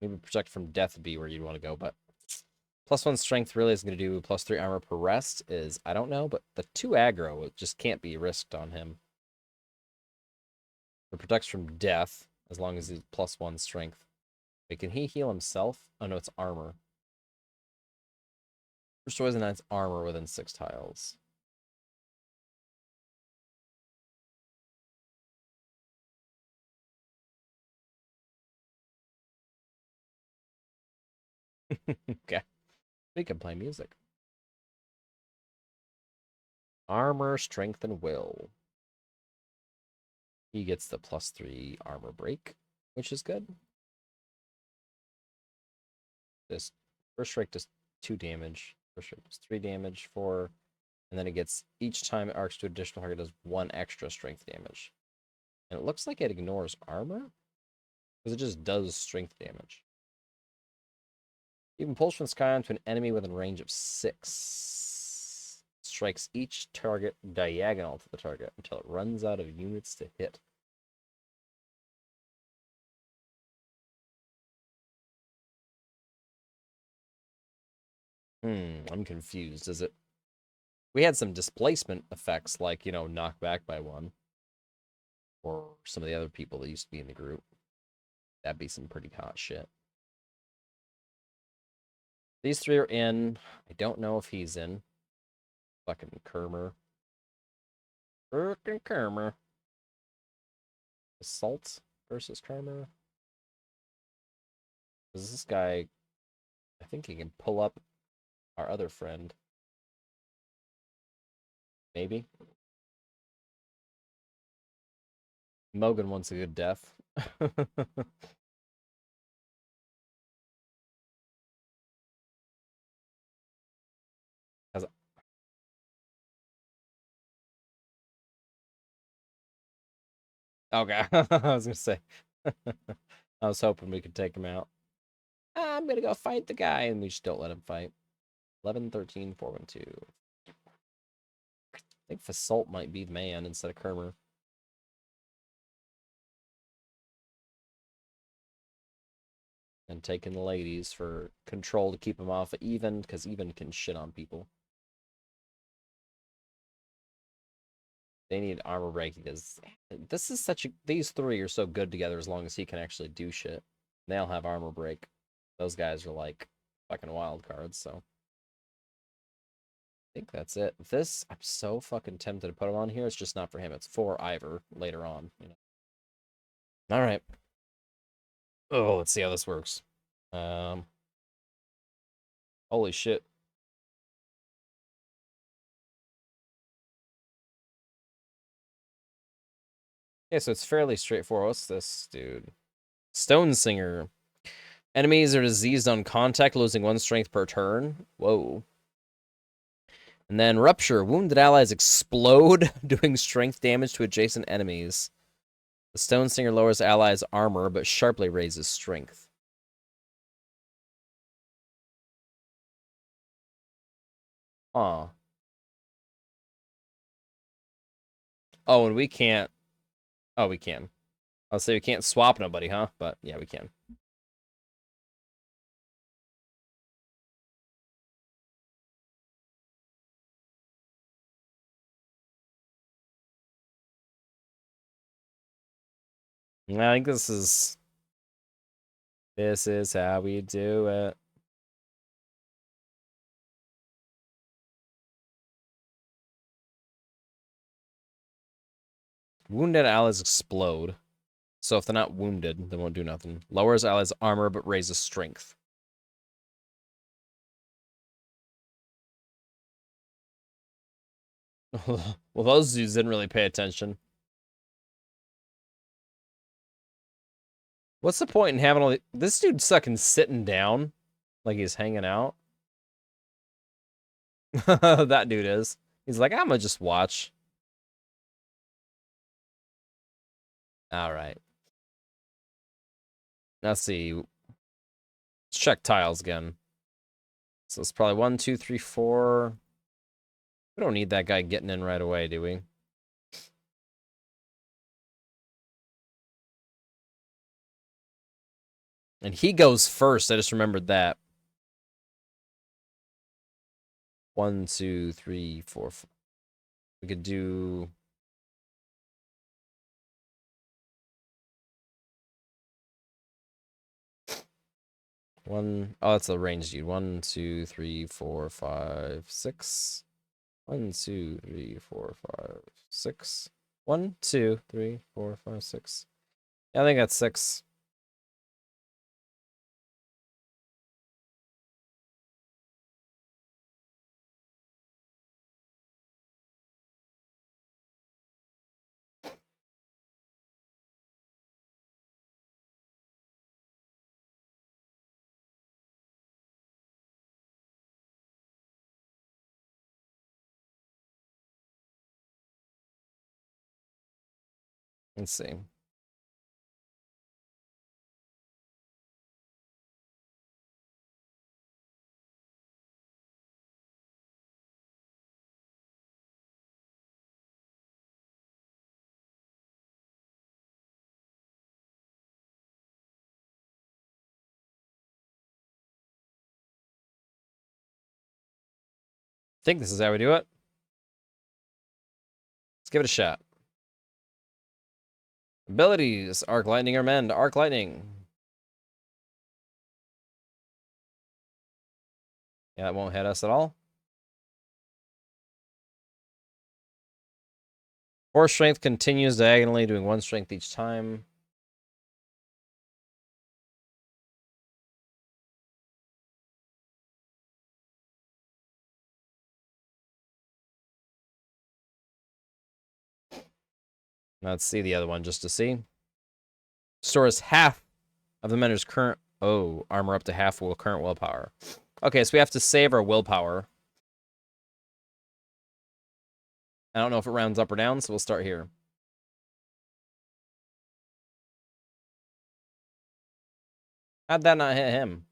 Maybe protect from death would be where you'd want to go, but +1 strength really isn't going to do. +3 armor per rest is, I don't know, but the 2 aggro, it just can't be risked on him. It protects from death as long as he's +1 strength. Wait, can he heal himself? Oh no, it's armor. Restores a knight's armor within 6 tiles. Okay. We can play music. Armor, strength, and will. He gets the +3 armor break, which is good. This first strike does 2 damage. First strike does 3 damage, 4. And then it gets, each time it arcs to additional target, does 1 extra strength damage. And it looks like it ignores armor, because it just does strength damage. Even pulls from the sky onto an enemy within range of 6. Strikes each target diagonal to the target until it runs out of units to hit. I'm confused. Is it... We had some displacement effects, like, you know, knock back by 1. Or some of the other people that used to be in the group. That'd be some pretty hot shit. These 3 are in. I don't know if he's in. Fucking Kermer. Frickin' Kermer. Assault versus Kermer. Because this guy, I think he can pull up our other friend. Maybe. Mogan wants a good death. As okay, I was gonna say. I was hoping we could take him out. I'm gonna go fight the guy, and we just don't let him fight. 11, 13, 4, 1, 2. I think Fasalt might be the man instead of Kermer. And taking the ladies for control to keep him off of Even, because Even can shit on people. They need armor break because this is such a... These 3 are so good together as long as he can actually do shit. They'll have armor break. Those guys are like fucking wild cards, so... I think that's it. This, I'm so fucking tempted to put him on here. It's just not for him. It's for Ivor later on, you know. Alright. Oh, let's see how this works. Holy shit. Yeah, so it's fairly straightforward. What's this, dude? Stone Singer. Enemies are diseased on contact, losing 1 strength per turn. Whoa. And then Rupture. Wounded allies explode, doing strength damage to adjacent enemies. The Stone Singer lowers allies' armor, but sharply raises strength. Huh. Oh, and we can't... Oh, we can. I'll say we can't swap nobody, huh? But, yeah, we can. I think this is... This is how we do it. Wounded allies explode. So if they're not wounded, they won't do nothing. Lowers allies' armor, but raises strength. Well, those dudes didn't really pay attention. What's the point in having all the... This dude's sucking sitting down like he's hanging out. That dude is. He's like, I'm gonna just watch. All right. Let's see. Let's check tiles again. So it's probably 1, 2, 3, 4. We don't need that guy getting in right away, do we? And he goes first. I just remembered that. 1, 2, 3, 4, 5. We could do... Oh, that's a range dude. 1, 2, 3, 4, 5, 6. 1, 2, 3, 4, 5, 6. 1, 2, 3, 4, 5, 6. Yeah, I think that's 6. Let's see. I think this is how we do it. Let's give it a shot. Abilities. Arc Lightning or Mend. Arc Lightning. Yeah, that won't hit us at all. Force Strength continues diagonally, doing 1 strength each time. Let's see the other one just to see. Stores half of the mentor's current... Oh, armor up to half current willpower. Okay, so we have to save our willpower. I don't know if it rounds up or down, so we'll start here. How'd that not hit him?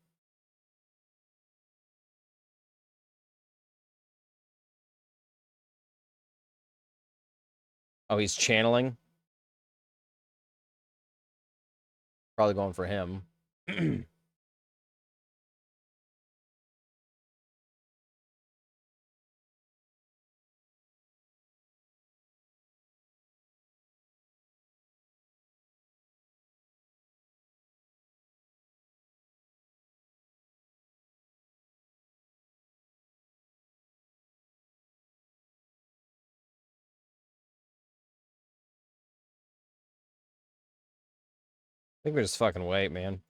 Oh, he's channeling? Probably going for him. I think we just fucking wait, man.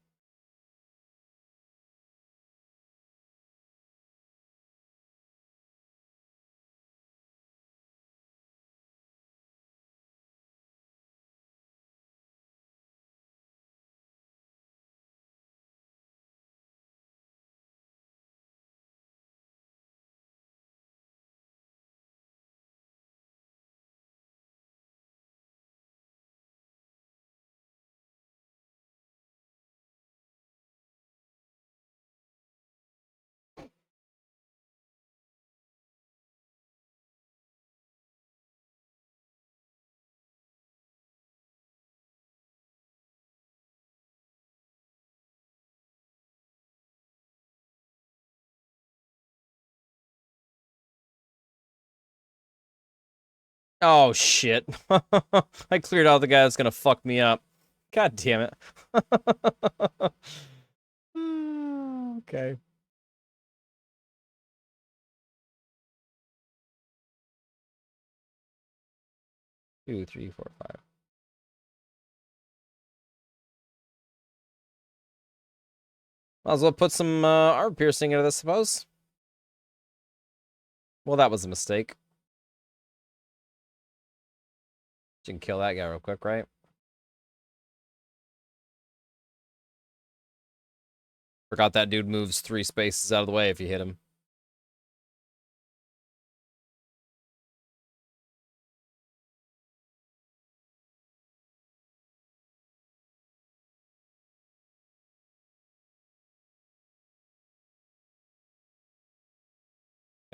Oh, shit. I cleared out the guy that's gonna fuck me up. God damn it. Okay. 2, 3, 4, 5. Might as well put some armor piercing into this, I suppose. Well, that was a mistake. You can kill that guy real quick, right? Forgot that dude moves 3 spaces out of the way if you hit him.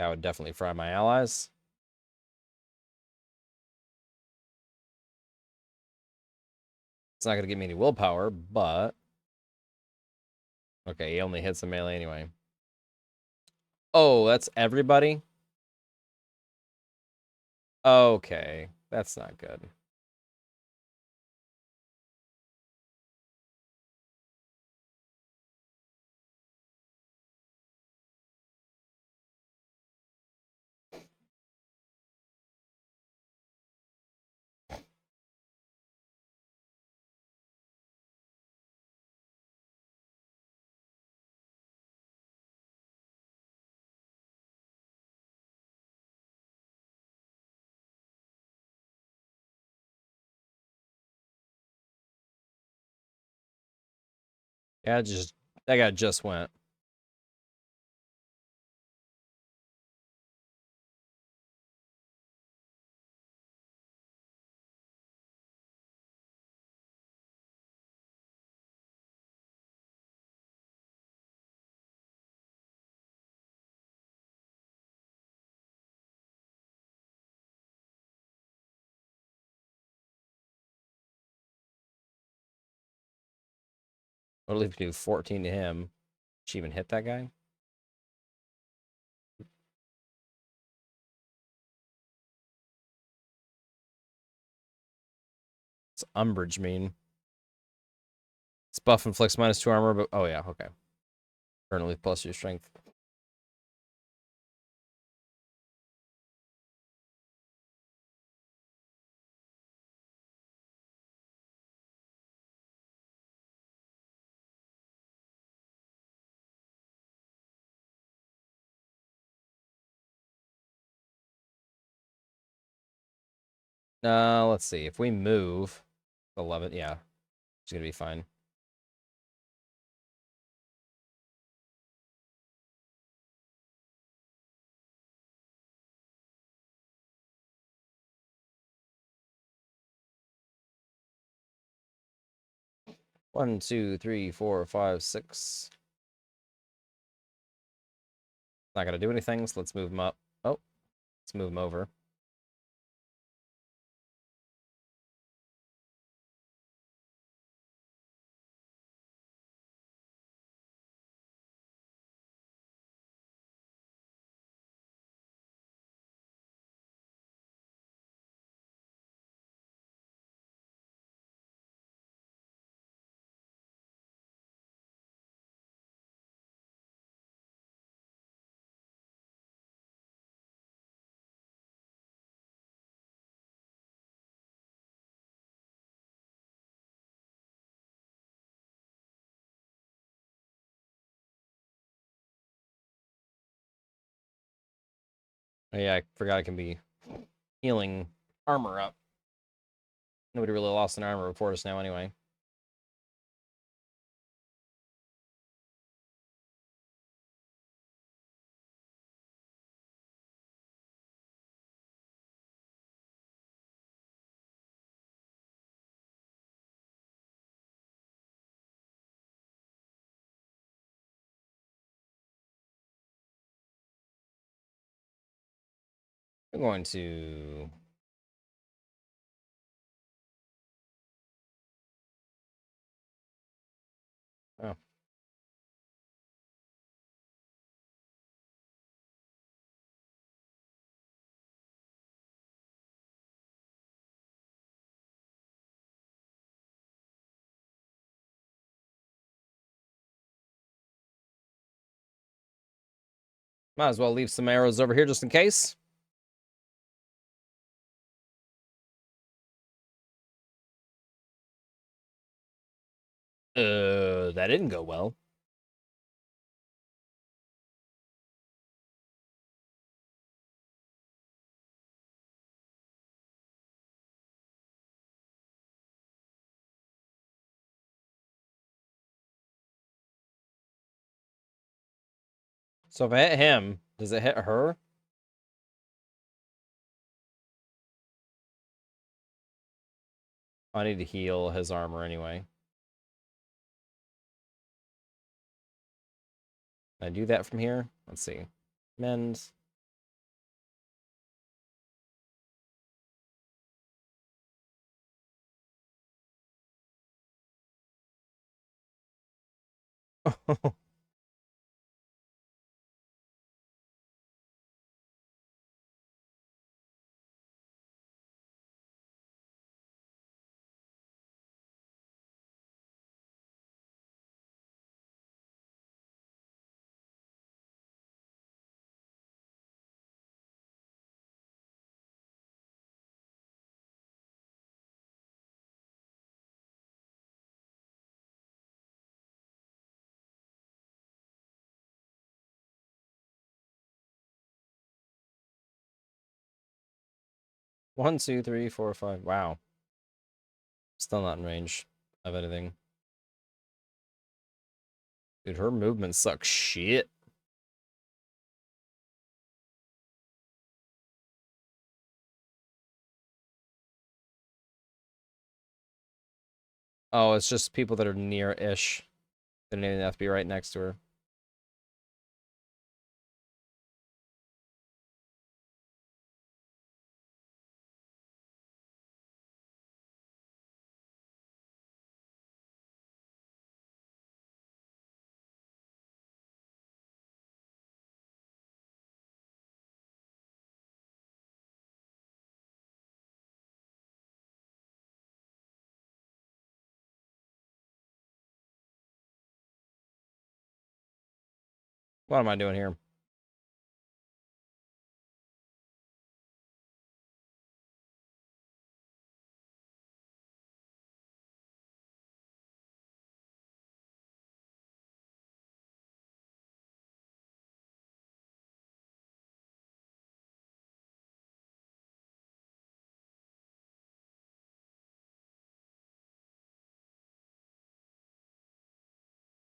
That would definitely fry my allies. It's not going to give me any willpower, but... Okay, he only hits the melee anyway. Oh, that's everybody? Okay, that's not good. Yeah, that guy just went. What if we do 14 to him? She even hit that guy? It's umbrage mean. It's buff inflicts -2 armor, but oh yeah, okay. Currently plus your strength. Let's see. If we move 11, yeah, it's gonna be fine. One, two, three, four, five, six. Not gonna do anything, so let's move him up. Oh, let's move him over. Oh, yeah, I forgot I can be healing armor up. Nobody really lost an armor before us now anyway. I'm going to... Oh. Might as well leave some arrows over here just in case. That didn't go well. So if I hit him, does it hit her? I need to heal his armor anyway. Can I do that from here? Let's see. Mend. 1, 2, 3, 4, 5. Wow. Still not in range of anything. Dude, her movement sucks shit. Oh, it's just people that are near-ish. They don't even have to be right next to her. What am I doing here?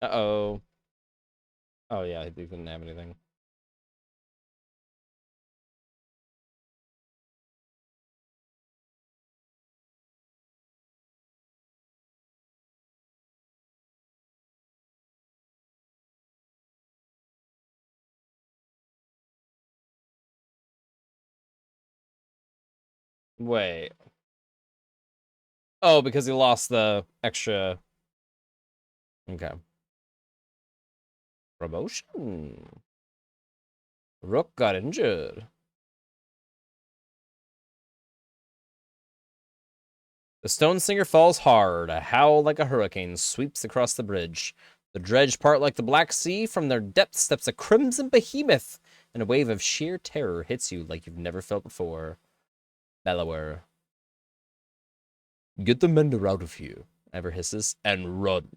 Uh-oh. Oh, yeah, he didn't have anything. Wait. Oh, because he lost the extra... Okay. Promotion. Rook got injured. The stone singer falls hard. A howl like a hurricane sweeps across the bridge. The dredge part like the Black Sea. From their depths steps a crimson behemoth, and a wave of sheer terror hits you like you've never felt before. Bellower. Get the mender out of here, Ever hisses, and run.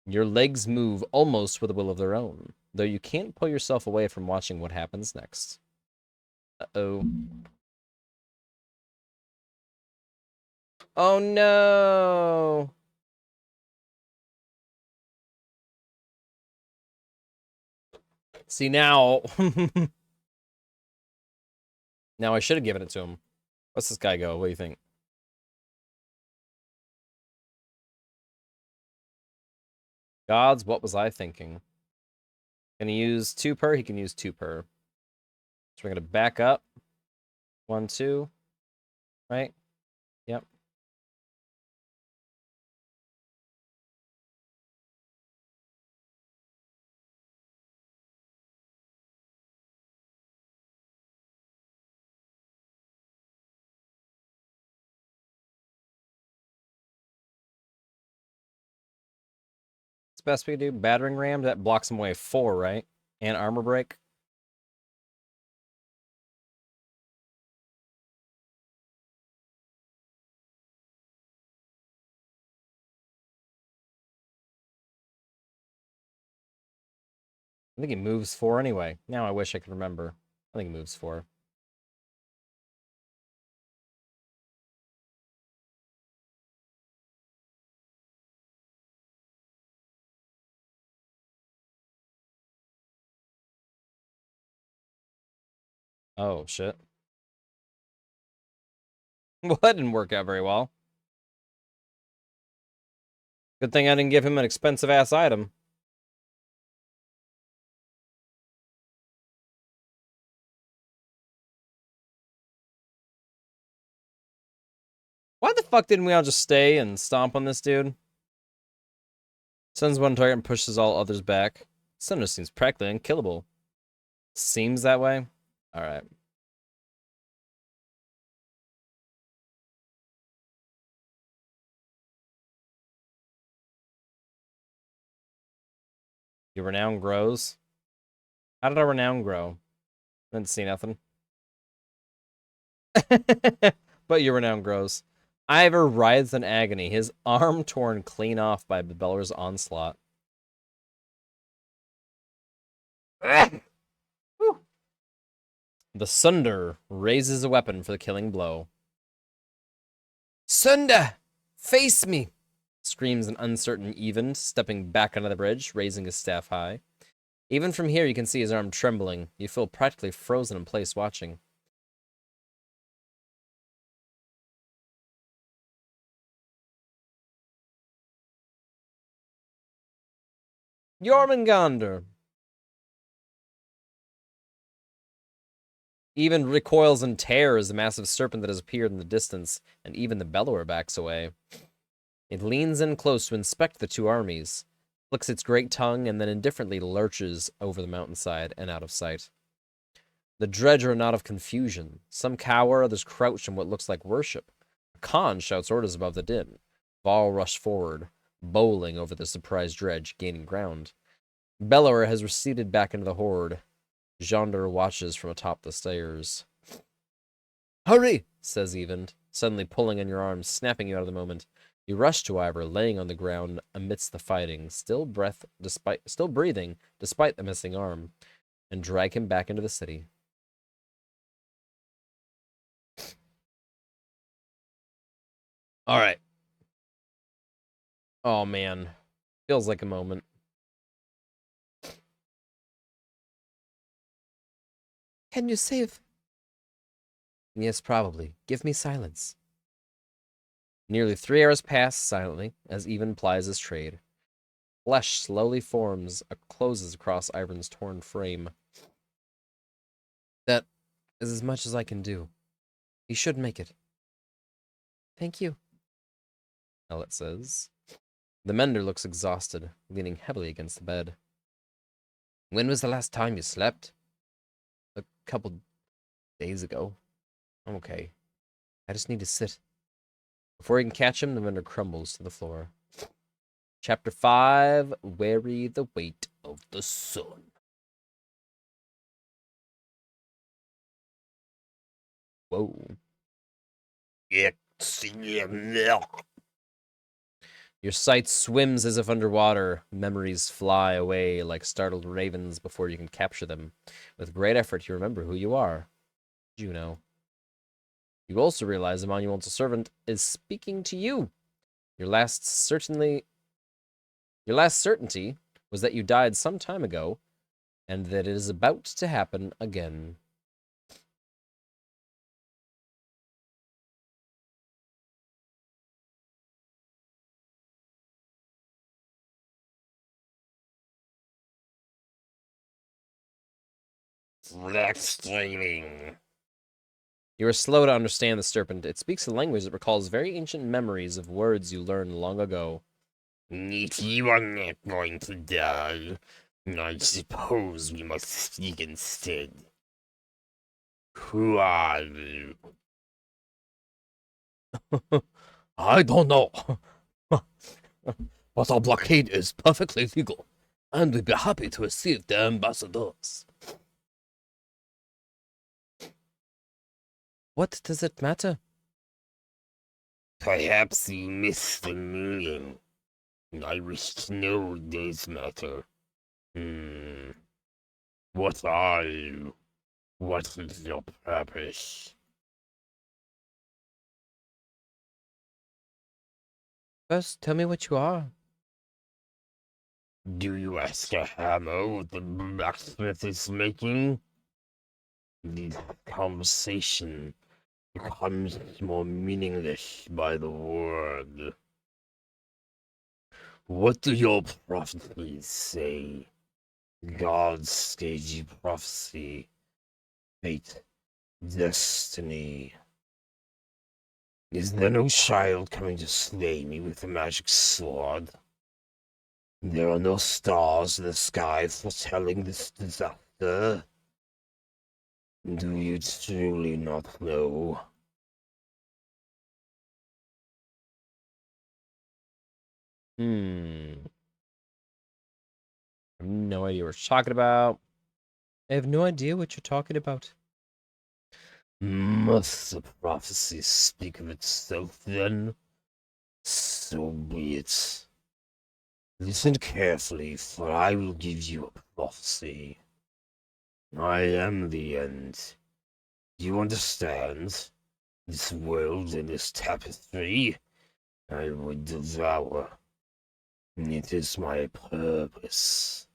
Your legs move almost with a will of their own, though you can't pull yourself away from watching what happens next. Uh-oh. Oh no! See, now... now I should have given it to him. What's this guy go? What do you think? Gods, what was I thinking? Can he use 2 per? He can use 2 per. So we're gonna back up. 1, 2. Right? Yep. What's the best we can do? Battering ram? That blocks him away 4, right? And armor break? I think he moves 4 anyway. Now I wish I could remember. I think he moves 4. Oh, shit. Well, that didn't work out very well. Good thing I didn't give him an expensive-ass item. Why the fuck didn't we all just stay and stomp on this dude? Sends one target and pushes all others back. Cinder seems practically unkillable. Seems that way? Alright. Your renown grows. How did our renown grow? Didn't see nothing. But your renown grows. Ivor writhes in agony, his arm torn clean off by Babeller's onslaught. The Sunder raises a weapon for the killing blow. Sunda! Face me! Screams an uncertain Even, stepping back onto the bridge, raising his staff high. Even from here, you can see his arm trembling. You feel practically frozen in place watching. Jormungandr! Even recoils in terror as the massive serpent that has appeared in the distance, and even the bellower backs away. It leans in close to inspect the two armies, flicks its great tongue, and then indifferently lurches over the mountainside and out of sight. The dredge are a knot of confusion. Some cower, others crouch in what looks like worship. Khan shouts orders above the din. Val rush forward, bowling over the surprised dredge, gaining ground. Bellower has receded back into the horde. Jonder watches from atop the stairs. Hurry, says Even, suddenly pulling on your arm, snapping you out of the moment. You rush to Ivor, laying on the ground amidst the fighting, still breathing, despite the missing arm, and drag him back into the city. All right. Oh man, feels like a moment. Can you save? Yes, probably. Give me silence. Nearly 3 hours pass silently as Even plies his trade. Flesh slowly forms, closes across Ivor's torn frame. That is as much as I can do. You should make it. Thank you, Ellet says. The mender looks exhausted, leaning heavily against the bed. When was the last time you slept? A couple days ago. I'm okay. I just need to sit. Before he can catch him, the mender crumbles to the floor. Chapter 5, Weary the Weight of the Sun. Whoa. Your sight swims as if underwater. Memories fly away like startled ravens before you can capture them. With great effort, you remember who you are. Juno. You also realize the monumental servant is speaking to you. Your last certainty was that you died some time ago, and that it is about to happen again. Flex-streaming. You are slow to understand the serpent. It speaks a language that recalls very ancient memories of words you learned long ago. You are not going to die. I suppose we must speak instead. Who are you? I don't know. But our blockade is perfectly legal, and we'd be happy to receive the ambassadors. What does it matter? Perhaps you missed the meaning. I wish to know this matter. What are you? What is your purpose? First, tell me what you are. Do you ask a hammer what the blacksmith is making? The conversation becomes more meaningless by the word. What do your prophecies say? God's stagey prophecy, fate, destiny. Is there no child coming to slay me with a magic sword? There are no stars in the sky foretelling this disaster. Do you truly not know? I have no idea what you're talking about. I have no idea what you're talking about. Must the prophecy speak of itself then? So be it. Listen carefully, for I will give you a prophecy. I am the end. You understand? This world and this tapestry I would devour. It is my purpose.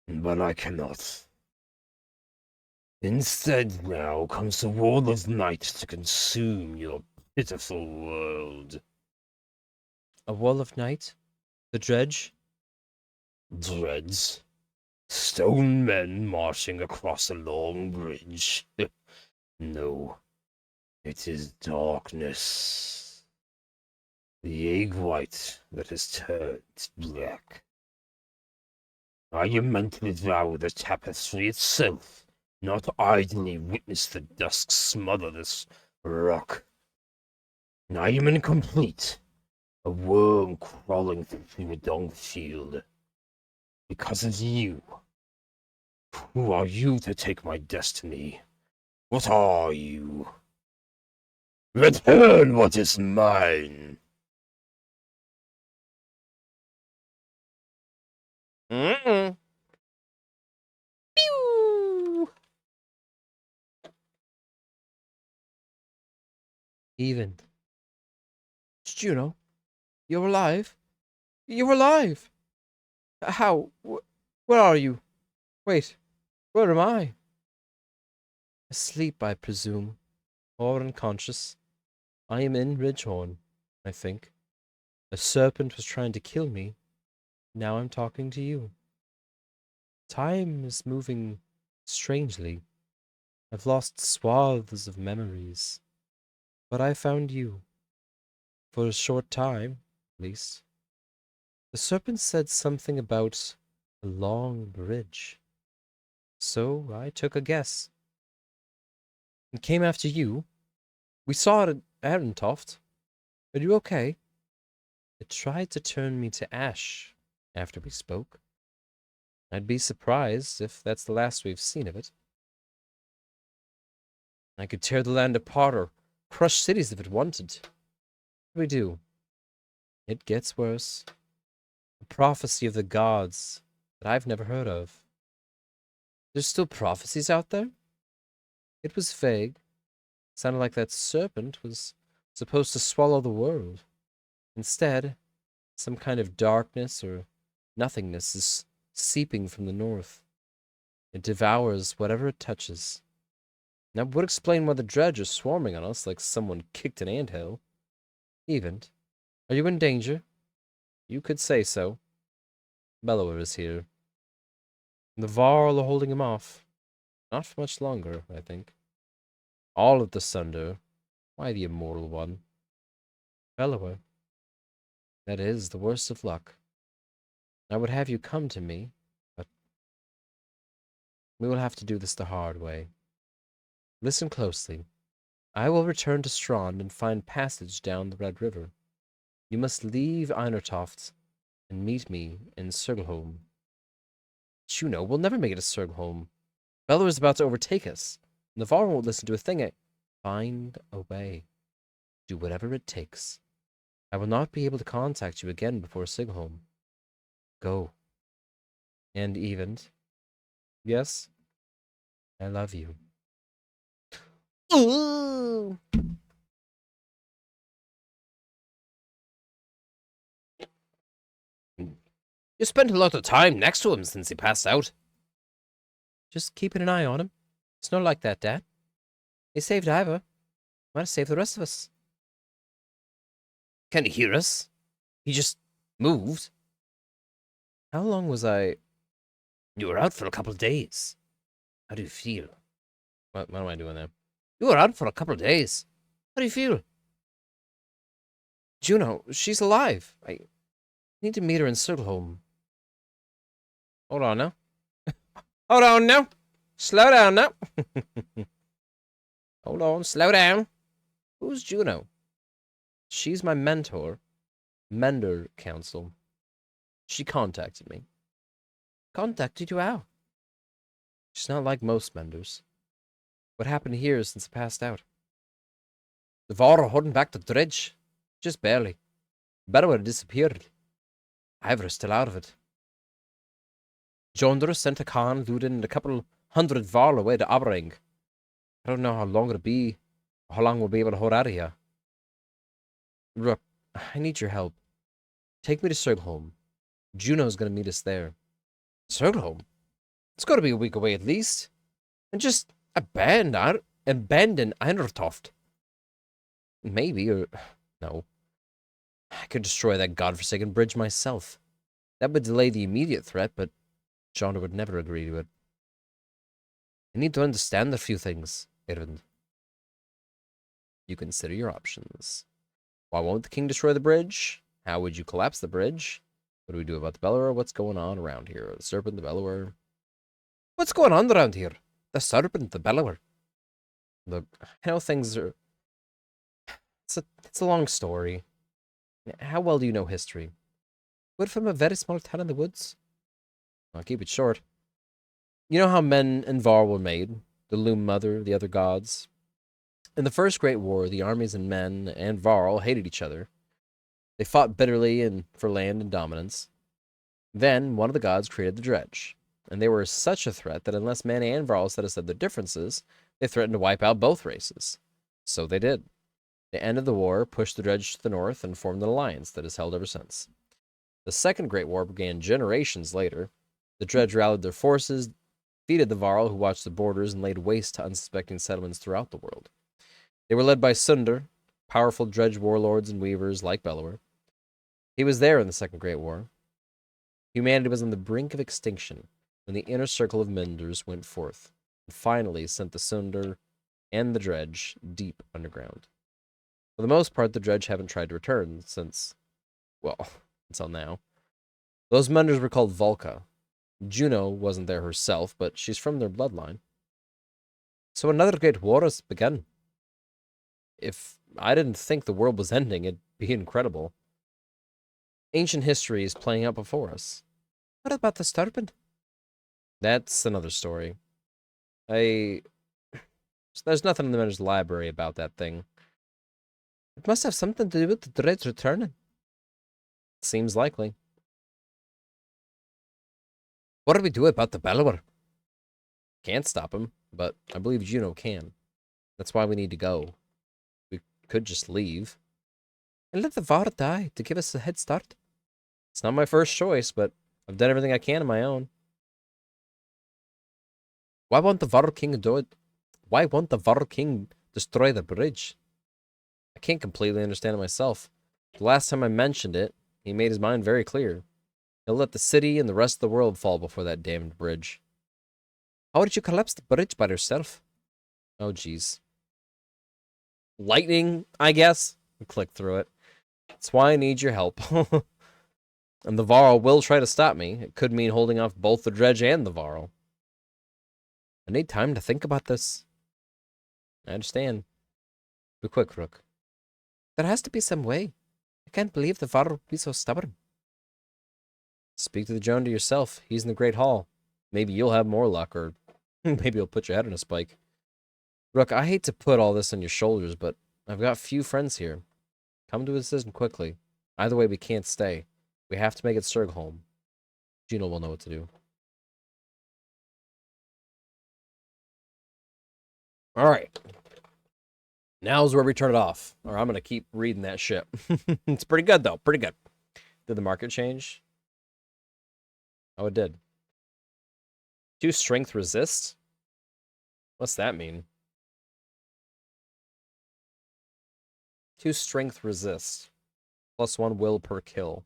But I cannot. Instead now comes the wall of night to consume your pitiful world. A wall of night? The dredge? Dreads. Stone men marching across a long bridge. No, it is darkness. The egg white that has turned black. I am meant to devour the tapestry itself, not idly witness the dusk smother this rock. I am incomplete, a worm crawling through a dung field. Because of you. Who are you to take my destiny? What are you? Return what is mine! Mm-mm. Pew! Even. Juno, you're alive? You're alive! How? Where are you? Wait, where am I? Asleep, I presume, or unconscious. I am in Ridgehorn, I think. A serpent was trying to kill me. Now I'm talking to you. Time is moving strangely. I've lost swaths of memories. But I found you. For a short time, at least. The serpent said something about a long bridge. So I took a guess. And came after you. We saw it at Arentoft. Are you okay? It tried to turn me to ash after we spoke. I'd be surprised if that's the last we've seen of it. I could tear the land apart or crush cities if it wanted. What do we do? It gets worse. A prophecy of the gods that I've never heard of. There's still prophecies out there? It was vague. Sounded like that serpent was supposed to swallow the world. Instead, some kind of darkness or nothingness is seeping from the north. It devours whatever it touches. That would explain why the dredge is swarming on us like someone kicked an anthill. Even. Are you in danger? You could say so. Bellower is here. The Varl are holding him off. Not for much longer, I think. All of the Sunder. Why the immortal one? Bellower. That is the worst of luck. I would have you come to me, but we will have to do this the hard way. Listen closely. I will return to Strand and find passage down the Red River. You must leave Einertoft and meet me in Surgelholm. Juno, we'll never make it to Surgelholm. Bellower is about to overtake us. Navarre won't listen to a thing. Find a way. Do whatever it takes. I will not be able to contact you again before Sigholm. Go. And Event. Yes, I love you. Ooh. You spent a lot of time next to him since he passed out. Just keeping an eye on him. It's not like that, Dad. He saved Iva. Might have saved the rest of us. Can he hear us? He just moved. How long was I? You were out for a couple of days. How do you feel? What am I doing there? You were out for a couple of days. How do you feel? Juno, she's alive. Need to meet her in Sudholm. Hold on now. Hold on now. Slow down now. Hold on, slow down. Who's Juno? She's my mentor. Mender Council. She contacted me. Contacted you how? She's not like most menders. What happened here since I passed out? The Var are holding back the dredge. Just barely. Bellower disappeared. Ivor's still out of it. Jondra sent a Khan, Ludin, and a couple hundred Var away to Abrang. I don't know how long it'll be, or how long we'll be able to hold out of here. Rook, I need your help. Take me to Sturgholm. Juno's gonna meet us there. Sturgholm? It's gotta be a week away at least. And just abandon Einertoft. Maybe, or no. I could destroy that godforsaken bridge myself. That would delay the immediate threat, but John would never agree to it. I need to understand a few things, Irvin. You consider your options. Why won't the king destroy the bridge? How would you collapse the bridge? What do we do about the Bellower? What's going on around here? The serpent, the Bellower. What's going on around here? The serpent, the Bellower. Look, I know things are... It's a long story. How well do you know history? We're from a very small town in the woods. I'll keep it short. You know how men and Var were made? The Loom Mother, the other gods. In the First Great War, the armies and men and Var all hated each other. They fought bitterly for land and dominance. Then, one of the gods created the dredge. And they were such a threat that unless men and Varl set aside their differences, they threatened to wipe out both races. So they did. They ended the war, pushed the dredge to the north, and formed an alliance that has held ever since. The Second Great War began generations later. The dredge rallied their forces, defeated the Varl, who watched the borders, and laid waste to unsuspecting settlements throughout the world. They were led by Sundar, powerful dredge warlords and weavers like Bellower. He was there in the Second Great War. Humanity was on the brink of extinction when the inner circle of Menders went forth and finally sent the Sundar and the dredge deep underground. For the most part, the dredge haven't tried to return since, well, until now. Those Menders were called Volca. Juno wasn't there herself, but she's from their bloodline. So another great war has begun. If I didn't think the world was ending, it'd be incredible. Ancient history is playing out before us. What about the serpent? That's another story. There's nothing in the Mender's library about that thing. It must have something to do with the dredge returning. Seems likely. What do we do about the Bellower? Can't stop him, but I believe Juno can. That's why we need to go. We could just leave. And let the Var die to give us a head start. It's not my first choice, but I've done everything I can on my own. Why won't the Var King do it? Why won't the Var King destroy the bridge? I can't completely understand it myself. The last time I mentioned it, he made his mind very clear. He'll let the city and the rest of the world fall before that damned bridge. How did you collapse the bridge by yourself? Oh, jeez. Lightning, I guess? Click through it. That's why I need your help. And the Varl will try to stop me. It could mean holding off both the dredge and the Varl. I need time to think about this. I understand. Be quick, Rook. There has to be some way. I can't believe the Varl would be so stubborn. Speak to the Jonah yourself. He's in the Great Hall. Maybe you'll have more luck, or maybe he'll put your head in a spike. Rook, I hate to put all this on your shoulders, but I've got few friends here. Come to a decision quickly. Either way, we can't stay. We have to make it Sturgholm. Juno will know what to do. Alright. Now's where we turn it off. Or I'm going to keep reading that shit. It's pretty good, though. Pretty good. Did the market change? Oh, it did. 2 strength resist? What's that mean? 2 strength resist. +1 will per kill.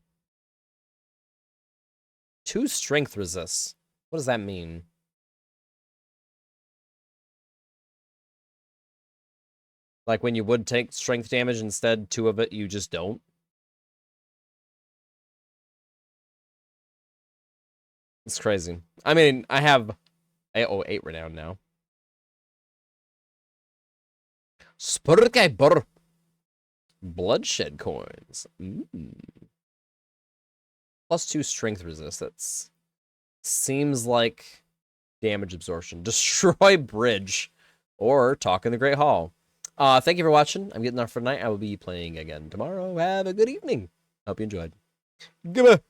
2 strength resists. What does that mean? Like when you would take strength damage, instead 2 of it, you just don't? It's crazy. I mean, I have 8 renown now. Spurkabur. Bloodshed coins. +2 strength resistance. Seems like damage absorption. Destroy bridge. Or talk in the Great Hall. Thank you for watching. I'm getting off for tonight. I will be playing again tomorrow. Have a good evening. Hope you enjoyed. Goodbye.